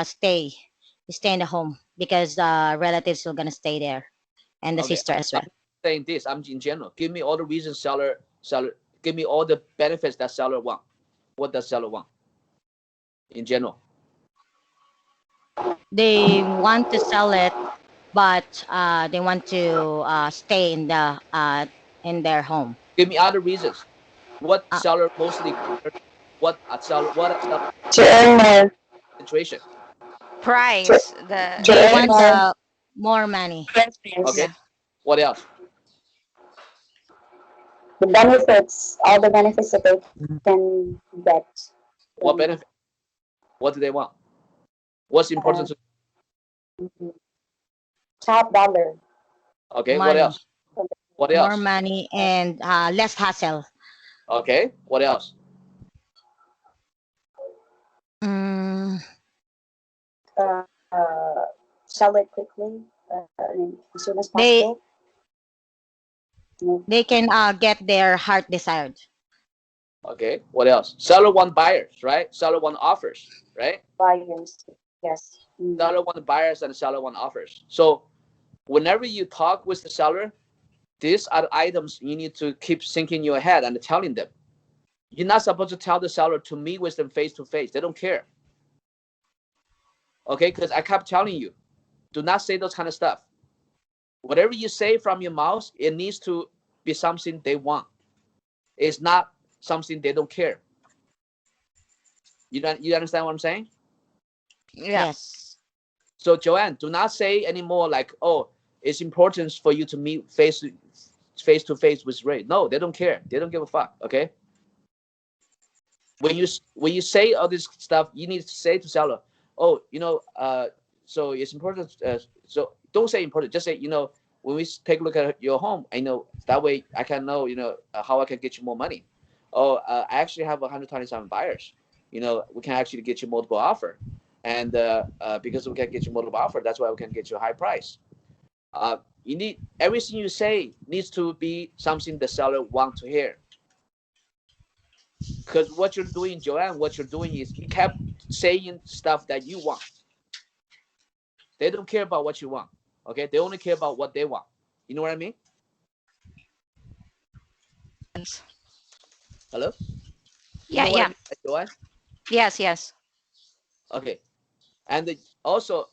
stay in the home because relatives are gonna stay there and the Okay, sister as I'm well. saying this. I'm in general. Give me all the reasons seller. Give me all the benefits that seller want. What does seller want in general? They want to sell it, but they want to stay in their home. Give me other reasons. What Uh, seller mostly concerned? What a seller To earn more. situation? To, Price. The to they earn want more. more money. Okay. Yeah. Friends. What else? The benefits, all the benefits that they can get What from benefit? What do they want? What's uh, important to? top dollar. Okay. What Money, else? What more else? money, and less hassle. Okay. What else? Mm, Uh, uh, sell it quickly, I mean, as soon as they possible. You know, they can get their heart desired. Okay. What else? Seller want buyers, right? Seller want offers, right? buyers. Yes. Mm. Seller want buyers and the seller want offers. So whenever you talk with the seller, these are the items you need to keep thinking in your head and telling them. You're not supposed to tell the seller to meet with them face to face. They don't care. Okay, because I kept telling you, do not say those kind of stuff. Whatever you say from your mouth, it needs to be something they want. It's not something they don't care. You understand what I'm saying? Yeah. Yes. So Joanne, do not say anymore like, oh, it's important for you to meet face to face with Ray. No, they don't care. They don't give a fuck. Okay. When you say all this stuff, you need to say to seller, oh, so it's important. So don't say important. Just say, when we take a look at your home, I know that way I can know, how I can get you more money. Oh, I actually have 127 buyers. We can actually get you multiple offer, and because we can get you multiple offer, that's why we can get you a high price. You need everything you say needs to be something the seller want to hear. Because what you're doing, Joanne, what you're doing is you kept saying stuff that you want. They don't care about what you want. Okay, they only care about what they want. You know what I mean? Hello? You Yeah, know what I yeah. mean, Joanne? Yes, yes. Okay. And also,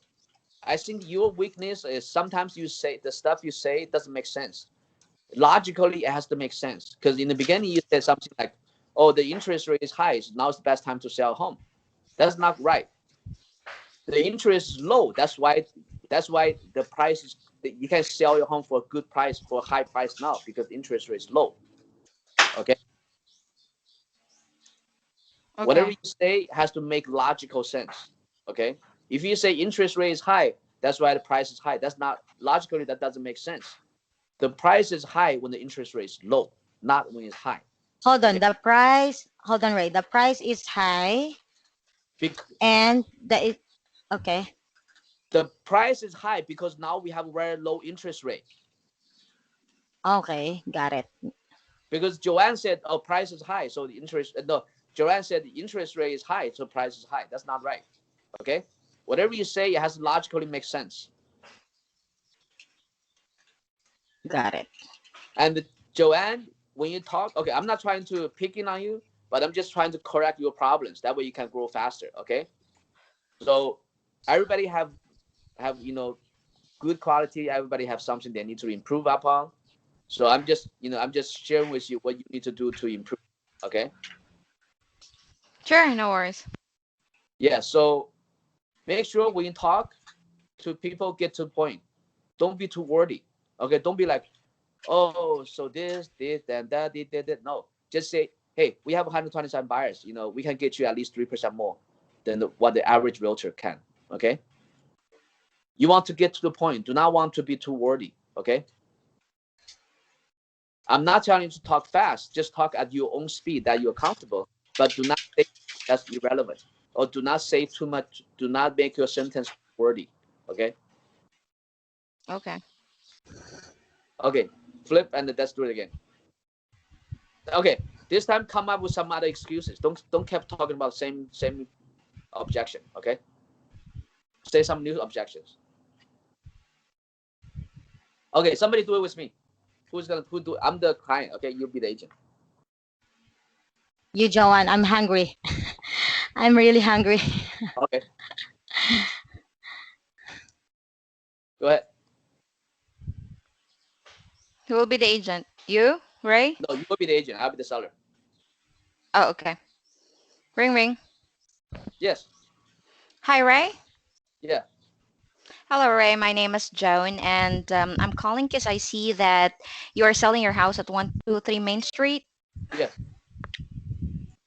I think your weakness is sometimes you say the stuff you say doesn't make sense. Logically, it has to make sense. Because in the beginning, you said something like, oh, the interest rate is high, so now it's the best time to sell a home. That's not right. The interest is low. That's why the price is, you can sell your home for a good price, for a high price now, because interest rate is low. Okay. Whatever Okay. you say has to make logical sense. Okay. If you say interest rate is high, that's why the price is high. That's not logically, that doesn't make sense. The price is high when the interest rate is low, not when it's high. Hold on. Okay. Hold on, Ray. The price is high Bec- and okay. the price is high because now we have a very low interest rate. Okay. Got it. Because Joanne said, oh, price is high, so the interest, no, Joanne said the interest rate is high, so price is high. That's not right. Okay. Whatever you say, it has to logically make sense. Got it. And Joanne, when you talk, okay, I'm not trying to pick in on you, but I'm just trying to correct your problems. That way you can grow faster. Okay. So everybody have good quality. Everybody have something they need to improve upon. So I'm just sharing with you what you need to do to improve. Okay. Sure, no worries. Yeah. So make sure when you talk to people, get to the point. Don't be too wordy. Okay. Don't be like, oh, so this, and that. No, just say, hey, we have 127 buyers. We can get you at least 3% more than what the average realtor can. Okay. You want to get to the point. Do not want to be too wordy. Okay. I'm not telling you to talk fast. Just talk at your own speed that you're comfortable. But do not say that's irrelevant. Or do not say too much. Do not make your sentence wordy. Okay. Okay. Okay. Flip and let's do it again. Okay. This time, come up with some other excuses. Don't keep talking about same objection. Okay. Say some new objections. Okay. Somebody do it with me. Who do? I'm the client. Okay. You'll be the agent. You, Joanne, I'm hungry. I'm really hungry. Okay. Go ahead. Who will be the agent? You, Ray? No, you will be the agent. I'll be the seller. Oh, okay. Ring, ring. Yes. Hi, Ray. Yeah. Hello, Ray. My name is Joan, and I'm calling because I see that you are selling your house at 123 Main Street. Yeah.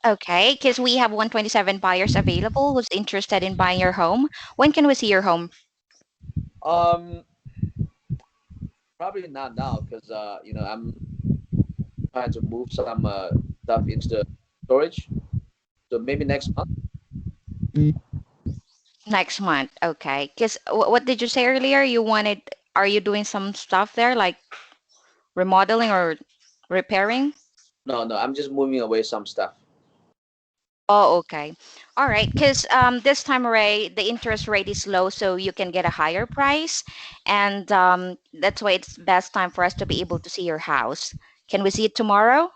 Okay, because we have 127 buyers available who's interested in buying your home. When can we see your home? Um. Probably not now because I'm trying to move some stuff into the storage. So maybe next month. Next month. Okay. Because what did you say earlier? Are you doing some stuff there, like remodeling or repairing? No, no, I'm just moving away some stuff. Oh, okay. All right. Because this time, Ray, the interest rate is low, so you can get a higher price. And that's why it's best time for us to be able to see your house. Can we see it tomorrow?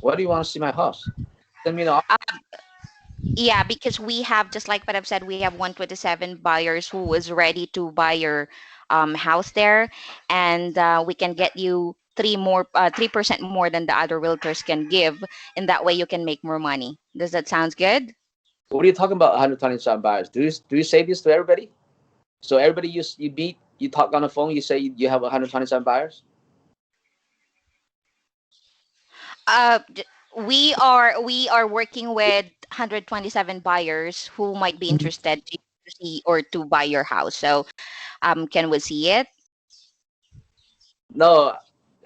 Why do you want to see my house? Send me the offer. Uh, yeah, because we have, just like what I've said, we have 127 buyers who is ready to buy your house there. And we can get you 3% more than the other realtors can give. And that way you can make more money. Does that sound good? What are you talking about? 127 buyers? Do you say this to everybody? So everybody you beat, you talk on the phone, you say you have 127 buyers. Uh, j- we are working with 127 buyers who might be interested to see or to buy your house. So, can we see it? No,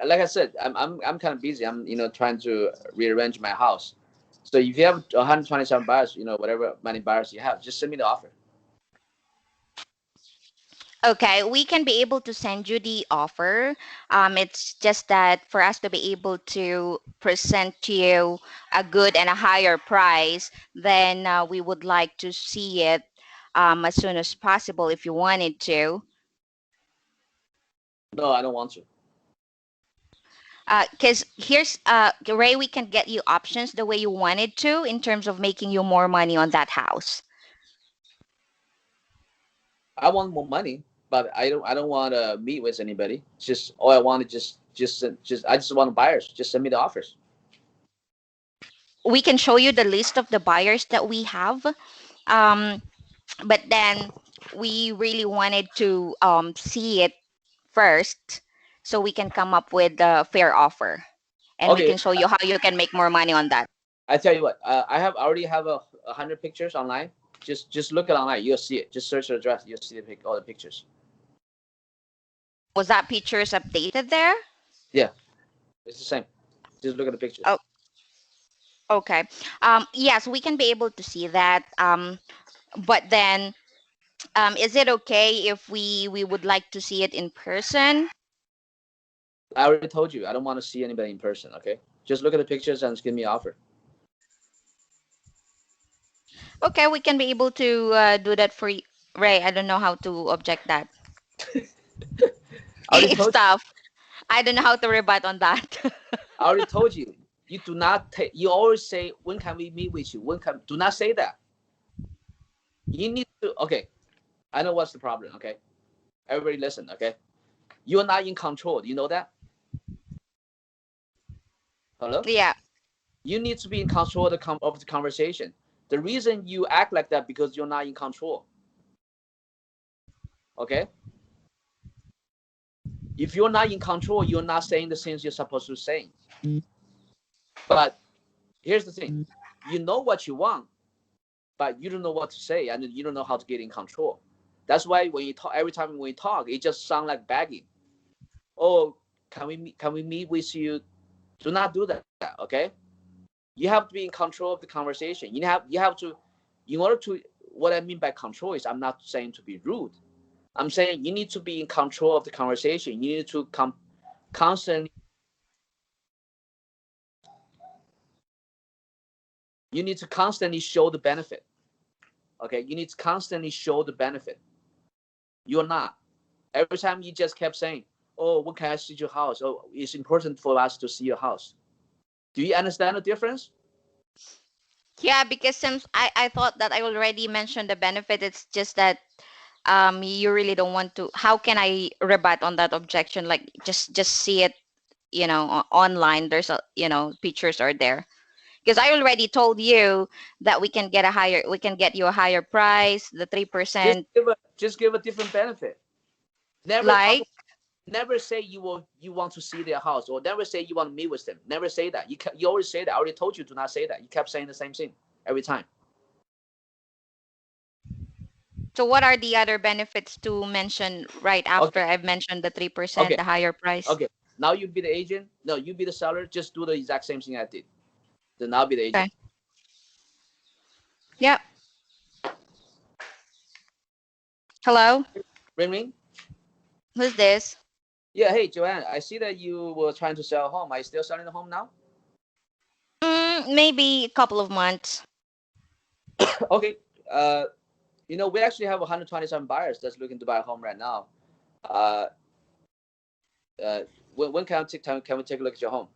like I said, I'm kind of busy. I'm trying to rearrange my house. So if you have 127 buyers, whatever many buyers you have, just send me the offer. Okay, we can be able to send you the offer. It's just that for us to be able to present to you a good and a higher price, then we would like to see it as soon as possible if you wanted to. No, I don't want to. Because here's Ray, we can get you options the way you wanted to in terms of making you more money on that house. I want more money, but I don't want to meet with anybody. Just all I want to just I just want buyers. Just send me the offers. We can show you the list of the buyers that we have, um, but then we really wanted to see it first so we can come up with a fair offer and we Okay, can show you how you can make more money on that. I tell you what. I already have 100 pictures online. Just look it online. You'll see it. Just search the address. You'll see all the pictures. Was that pictures updated there? Yeah, it's the same. Just look at the pictures. Oh, okay. Yes, we can be able to see that. But then is it okay if we would like to see it in person? I already told you. I don't want to see anybody in person. Okay, just look at the pictures and give me an offer. Okay, we can be able to do that for you. Ray, I don't know how to object that. I already It's told you. tough. I don't know how to rebut on that. I already told you. You do not take. You always say, "When can we meet with you?" When can? Do not say that. You need to. Okay, I know what's the problem. Okay, everybody listen. Okay, you are not in control. You know that. Hello. Yeah. You need to be in control of the conversation. The reason you act like that because you're not in control. Okay. If you're not in control, you're not saying the things you're supposed to say. But here's the thing: you know what you want, but you don't know what to say, and you don't know how to get in control. That's why when you talk, every time when you talk, it just sounds like begging. Oh, can we meet with you? Do not do that. Okay. You have to be in control of the conversation. You have to, in order to. What I mean by control is I'm not saying to be rude. I'm saying you need to be in control of the conversation. You need to constantly. You need to constantly show the benefit. Okay. You need to constantly show the benefit. You're not. Every time you just kept saying, "Oh, when can I see your house? Oh, it's important for us to see your house." Do you understand the difference? Yeah, because since I thought that I already mentioned the benefit, it's just that you really don't want to. How can I rebut on that objection? Like just see it, online. There's pictures are there. Because I already told you that we can get you a higher price, the three Just percent. give a just give a different benefit. Never talk. Like, Never say you want to see their house, or never say you want to meet with them. Never say that. You always say that. I already told you do not say that. You kept saying the same thing every time. so what are the other benefits to mention right after Okay. I've mentioned the 3%, Okay. the higher price? Okay. Now you be the agent. No, you be the seller. Just do the exact same thing I did. Then I'll be the agent. Okay. Yep. Hello. Ring ring. Who's this? Yeah. Hey, Joanne. I see that you were trying to sell a home. Are you still selling the home now? Maybe a couple of months. Okay. We actually have 127 buyers that's looking to buy a home right now. Uh, uh, when can we take a look at your home?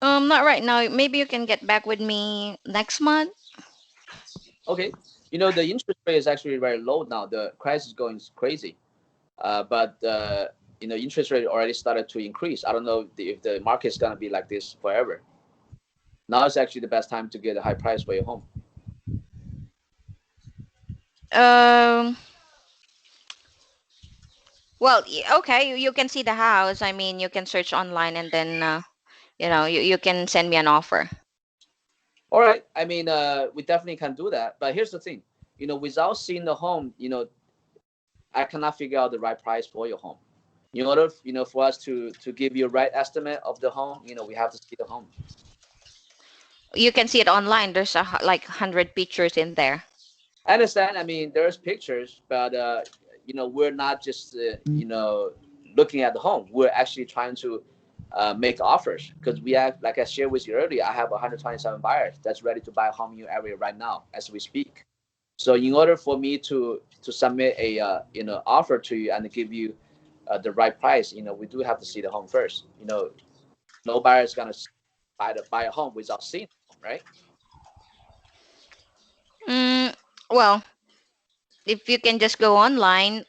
Not right now. Maybe you can get back with me next month. Okay. The interest rate is actually very low now. The price is going crazy. But interest rate already started to increase. I don't know if the market is gonna be like this forever. Now is actually the best time to get a high price for your home. Um, well, okay, you can see the house. I mean, you can search online and then, you can send me an offer. All right. I mean, we definitely can do that. But here's the thing. Without seeing the home, I cannot figure out the right price for your home. In order, for us to give you a right estimate of the home, we have to see the home. You can see it online. There's like 100 pictures in there. I understand. I mean, there's pictures, but we're not just looking at the home. We're actually trying to make offers because we have, like I shared with you earlier, I have 127 buyers that's ready to buy a home in your area right now as we speak. So in order for me to submit a offer to you and give you the right price, we do have to see the home first. No buyer is gonna buy a home without seeing the home, right? Mm, well, if you can just go online,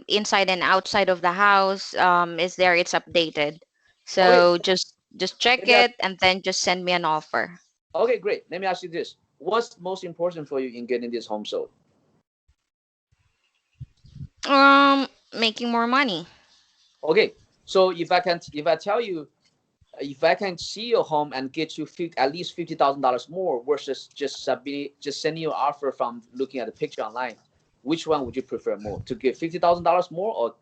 inside and outside of the house, is there, it's updated. Okay, So just check let me ask, it and then just send me an offer. okay, great. Let me ask you this: what's most important for you in getting this home sold? Making more money. Okay, so if I can see your home and get you at least $50,000 more versus just sending you an offer from looking at the picture online, which one would you prefer more? To get $50,000 more or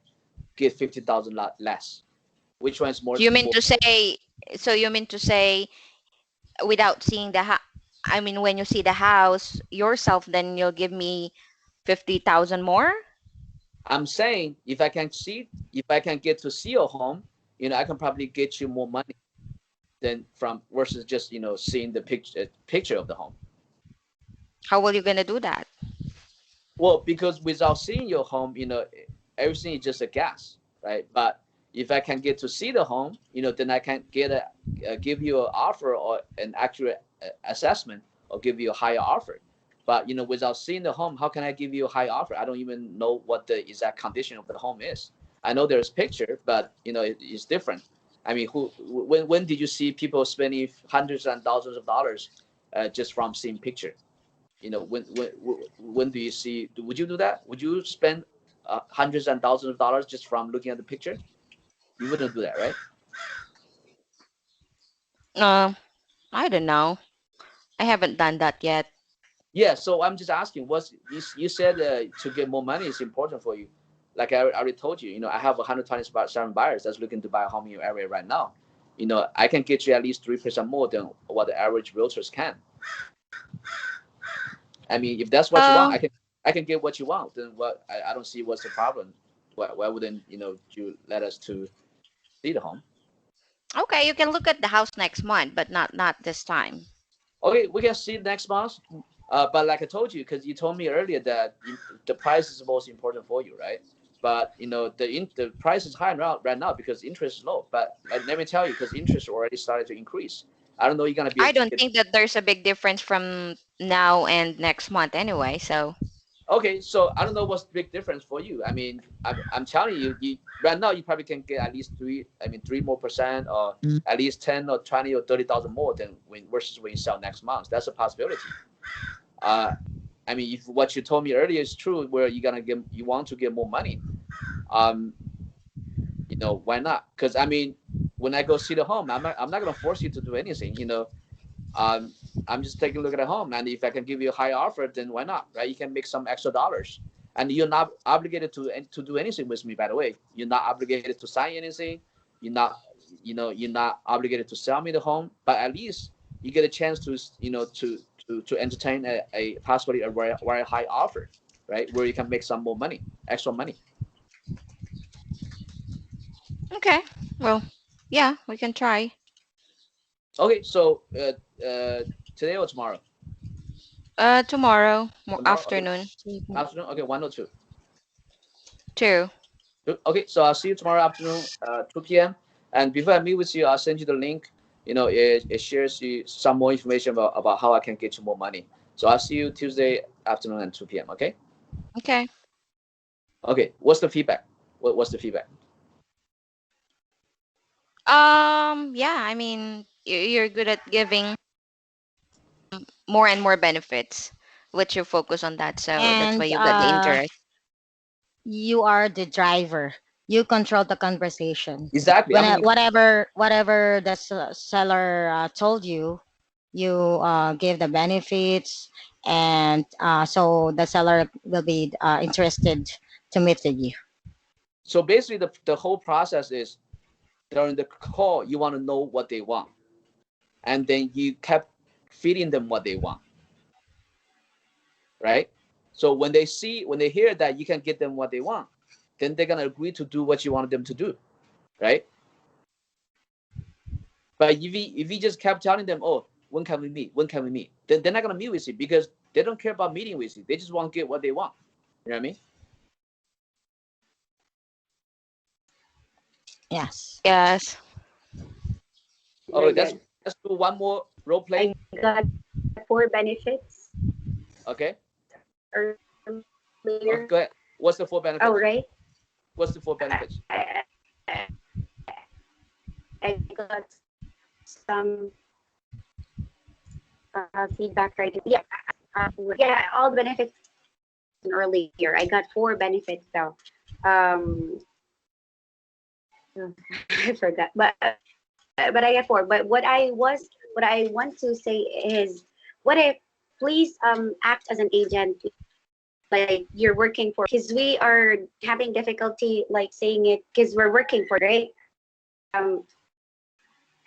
get 50,000 less? Which one is more? You mean to say, so you mean to say without seeing the house, I mean, when you see the house yourself, then you'll give me 50,000 more? I'm saying if I can get to see your home, I can probably get you more money than from versus just seeing the picture of the home. How will you gonna do that? Well, because without seeing your home, everything is just a guess, right? But if I can get to see the home, then I can give you an offer or an accurate assessment or give you a higher offer. But without seeing the home, how can I give you a high offer? I don't even know what the exact condition of the home is. I know there's picture, but it's different. I mean, when did you see people spending hundreds and thousands of dollars just from seeing picture? When do you see? Would you do that? Would you spend hundreds and thousands of dollars just from looking at the picture? You wouldn't do that, right? Uh, I don't know. I haven't done that yet. Yeah. So I'm just asking. You said to get more money is important for you. Like I already told you, I have 127 buyers that's looking to buy a home in your area right now. I can get you at least 3% more than what the average realtors can. I mean, if that's what you want, Um, I can get what you want. Then what? I don't see what's the problem. Why wouldn't you let us to see the home? okay, you can look at the house next month, but not this time. Okay, we can see next month. But like I told you, because you told me earlier that the price is the most important for you, right? But the price is high right now because interest is low. But let me tell you, because interest already started to increase. I don't know you're gonna be I able to don't get. think that there's a big difference from now and next month anyway. So Okay, so I don't know what's the big difference for you. I mean, I'm telling you, right now you probably can get at least 3 more percent, or at least 10 or 20 or 30,000 more than versus when you sell next month. That's a possibility. Uh, I mean, if what you told me earlier is true, where you want to get more money, um, why not? Because I mean, when I go see the home, I'm not gonna force you to do anything. Um, I'm just taking a look at the home, and if I can give you a higher offer, then why not, right? You can make some extra dollars, and you're not obligated to do anything with me. By the way, you're not obligated to sign anything. You're not, you're not obligated to sell me the home, but at least you get a chance to, to entertain a possibly a very high offer, right? Where you can make some more money, extra money. okay, well, yeah, we can try. Okay, so today or tomorrow? Tomorrow Tomorrow. Okay. afternoon. Afternoon. Okay, 1 or 2. Two. Okay, so I'll see you tomorrow afternoon, 2 p.m. And before I meet with you, I'll send you the link. It shares you some more information about how I can get you more money. So I'll see you Tuesday afternoon at 2 p.m. Okay. Okay. Okay. What's the feedback? What's the feedback? Yeah, I mean, you're good at giving more and more benefits, which you focus on that, so that's why And you got the interest. you are the driver. You control the conversation. Exactly. I When mean, whatever the seller told you, you give the benefits, and so the seller will be interested to meet with you. so basically, the whole process is during the call, you want to know what they want, and then you kept feeding them what they want, right? So when they hear that you can get them what they want, then they're gonna agree to do what you wanted them to do, right? But if you just kept telling them, oh, when can we meet? When can we meet? Then they're not gonna meet with you because they don't care about meeting with you. They just want to get what they want. You know what I mean? Yes. Yes. Okay, Very good. let's do one more role play. I got 4 benefits Okay. earlier. Go ahead. What's the 4 benefits? Oh, right. What's the 4 benefits? I got some feedback right. Yeah, yeah, all the benefits earlier. I got 4 benefits though. Um, I forgot, but I got 4. But what I want to say is, what if please act as an agent, like you're working for, because we are having difficulty like saying it because we're working for, right? Um,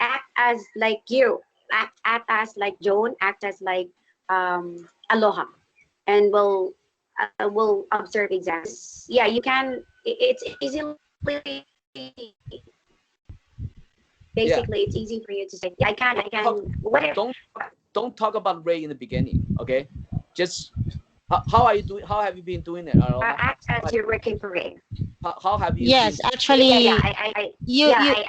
act as like you, act as like Joan, act as like Aloha, and we'll observe exams. Yeah, you can. It's easily, Yeah. basically it's easy for you to say, yeah, I can. Talk, What if don't talk about Ray in the beginning. Okay. Just how are you doing? How have you been doing it? act as you're working for Ray? How have you been? Yes, Yeah, actually,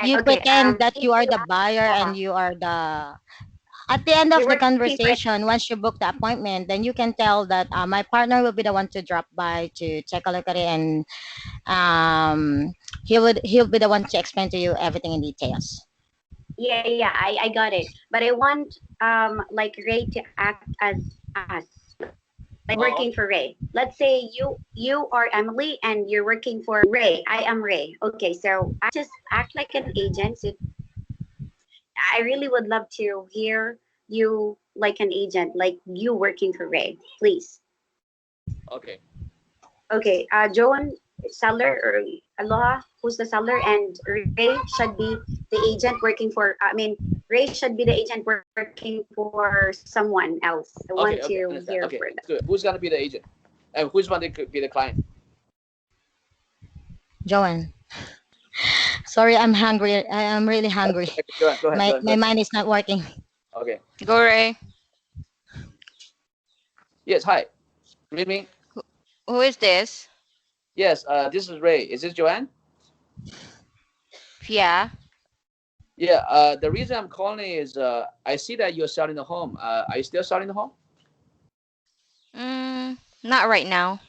you okay. pretend that If you are you the buyer and you are the at the end of you're the working for it, conversation, once you book the appointment, then you can tell that my partner will be the one to drop by to take a look at it, and he'll be the one to explain to you everything in details. yeah, I got it. But I want like Ray to act as us, like Oh, working for Ray. Let's say you are Emily and you're working for Ray. I am Ray. Okay, so I just act like an agent. So I really would love to hear you like an agent, like you working for Ray, please. okay. Okay, Joan, seller, or Aloha, who's the seller, and Ray should be the agent working for. I mean, Ray should be the agent working for someone else. I want Okay. to Okay. hear Understand. for Okay. that. Let's do it. Who's gonna be the agent? And who's going to be the client? Joanne, sorry, I'm hungry. I am really hungry. Okay, go ahead. Go ahead. Go My ahead. Go my ahead. mind is not working. Okay. Go, Ray. Yes. Hi. Good evening. Who is this? Yes. This is Ray. Is this Joanne? Yeah. Yeah. The reason I'm calling is I see that you're selling the home. Are you still selling the home? Not right now.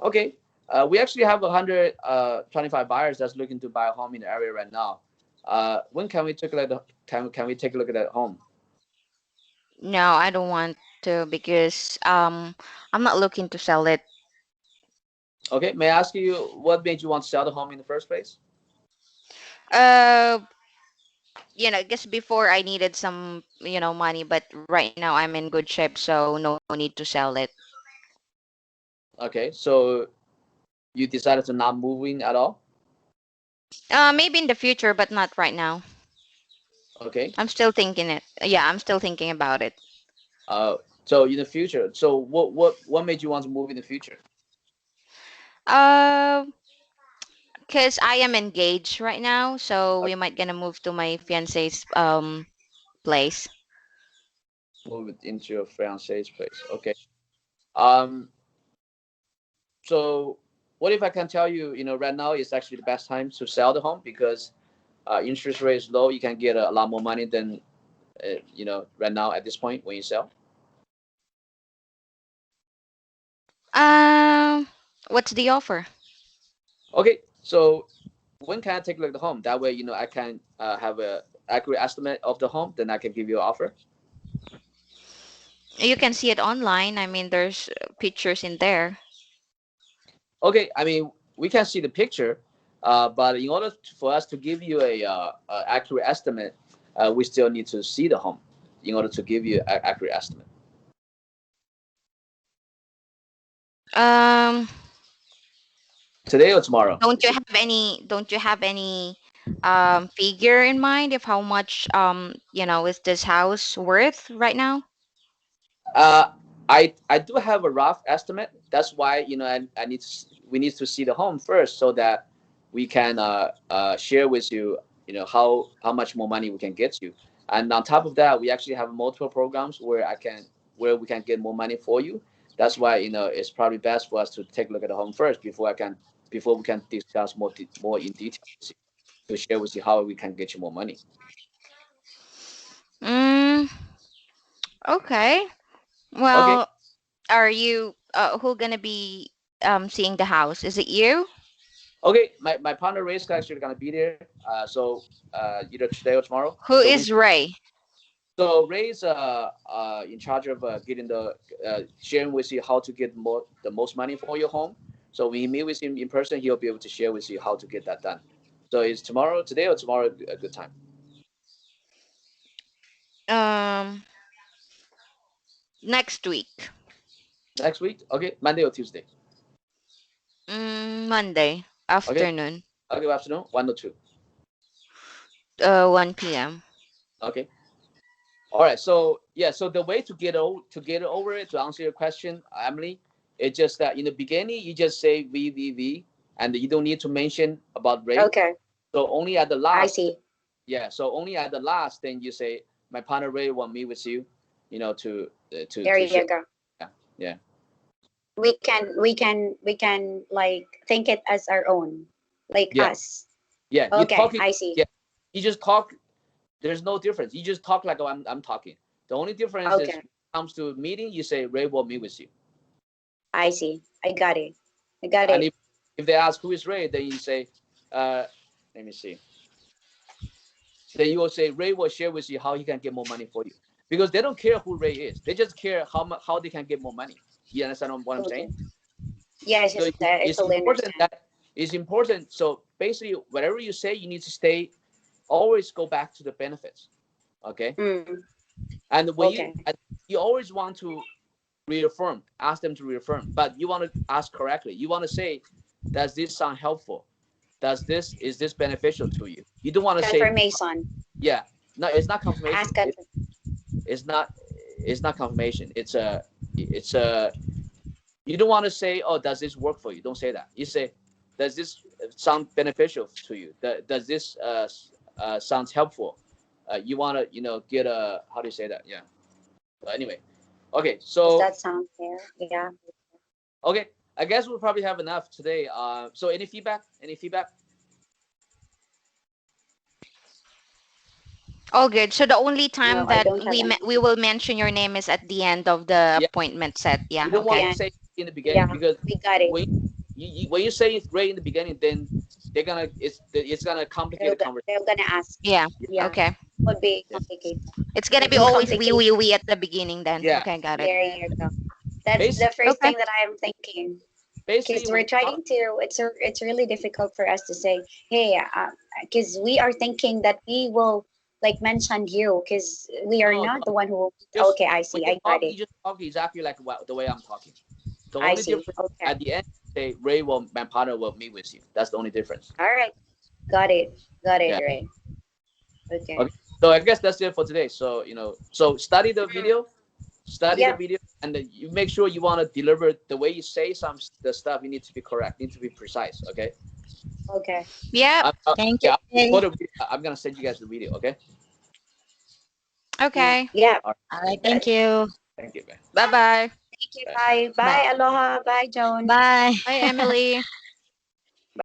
Okay. We actually have 125 buyers that's looking to buy a home in the area right now. When can we take a look at can we take a look at that home? No, I don't want to because I'm not looking to sell it. Okay. May I ask you what made you want to sell the home in the first place? Uh, just before I needed some, money, but right now I'm in good shape, so no need to sell it. Okay. So you decided to not moving at all? Maybe in the future, but not right now. Okay. I'm still thinking it. Yeah, I'm still thinking about it. Uh, so in the future, so what made you want to move in the future? Uh, cause I am engaged right now, so Uh, we might gonna move to my fiance's place. Move it into your fiance's place. Okay. Um. So, what if I can tell you, right now is actually the best time to sell the home because interest rate is low. You can get a lot more money than, right now at this point when you sell. Um, what's the offer? Okay. So, when can I take a look at the home? That way, I can have a accurate estimate of the home. Then I can give you an offer. You can see it online. I mean, there's pictures in there. Okay. I mean, we can see the picture, but in order for us to give you a accurate estimate, we still need to see the home in order to give you an accurate estimate. Um, Today or tomorrow? don't you have any figure in mind of how much is this house worth right now? Uh, I do have a rough estimate. That's why we need to see the home first so that we can share with you how much more money we can get you. And on top of that, we actually have multiple programs where we can get more money for you. That's why it's probably best for us to take a look at the home first before we can discuss more in detail to share with you how we can get you more money. Mm, okay. Okay. Well, are you who gonna be seeing the house? Is it you? Okay, my partner Ray is actually gonna be there. So either today or tomorrow. Who is Ray? So Ray is in charge of getting sharing with you how to get the most money for your home. So when you meet with him in person, he'll be able to share with you how to get that done. So is today or tomorrow a good time? Um, next week. Next week? Okay, Monday or Tuesday? Monday Okay, afternoon. okay, afternoon, 1 or 2. 1 p.m. Okay. All right. So yeah. So the way to get over it, to answer your question, Emily, it's just that in the beginning you just say VVV, and you don't need to mention about Ray. Okay, So only at the I last, see. yeah. So only at the last, then you say my partner Ray want me with you, There to share. you go. Yeah. Yeah. We can like think it as our own, like Yeah. us. Yeah. You Okay, talking. I see. Yeah. You just talk. There's no difference. You just talk like I'm talking. The only difference is Okay, when it comes to meeting, you say Ray want me with you. I see. I got it. I got And it. if they ask who is Ray, then you say, let me see. Then you will say Ray will share with you how he can get more money for you, because they don't care who Ray is. They just care how they can get more money. You understand what I'm Okay. saying? Yes, So yes, that I it's totally important understand. that it's important. So basically, whatever you say, you need to always go back to the benefits. Okay. Mm, And okay. you always want to ask them to reaffirm, but you want to ask correctly. You want to say, does this sound helpful? Is this beneficial to you? You don't want to say, Confirmation. yeah. No, it's not confirmation. Ask confirm. It's not it's not confirmation. It's a you don't want to say, oh, does this work for you? Don't say that. You say, does this sound beneficial to you? Does this sounds helpful? You want to get a, how do you say that? Yeah. But anyway, okay. Does So that sound fair? Yeah. okay, I guess we'll probably have enough today. So any feedback? Any feedback? All good. So the only time No, I that don't have any. we will mention your name is at the end of the Yeah. appointment set. You Yeah. don't want Okay. to Yeah. say in the beginning, Yeah, because we got it. when you say it right in the beginning, then it's gonna complicate the conversation. They're gonna ask. Yeah. Yeah, Okay. would be Yeah. complicated. It's gonna Would be be always we complicated. we we at the beginning then. Yeah. Okay, got it. There you go. That's Basically, the first Okay. thing that I'm thinking. Because basically when we're you talk, trying to, it's really difficult for us to say, hey, because we are thinking that we will like mention you, because we are no, not the one who will. just Okay, I when see. you I got talk, it. you just talk exactly like the way I'm talking. The I only see. difference Okay. at the end, say Ray will my partner will meet with you. That's the only difference. All right. Got it. Got it. Yeah. Right. Okay. Okay. So I guess that's it for today. So so study the Mm, yep. video, and then you make sure you want to deliver the way you say the stuff. You need to be correct. Need to be precise. Okay. Okay. Yep. Thank you, Yeah. Ray. I'm gonna send you guys the video. Okay. Okay. Yeah. All right. Thank you. Thank you, man. Bye bye. Thank you. Bye. Bye. Bye. Bye. Aloha. Bye, Joan. Bye. Bye, Emily.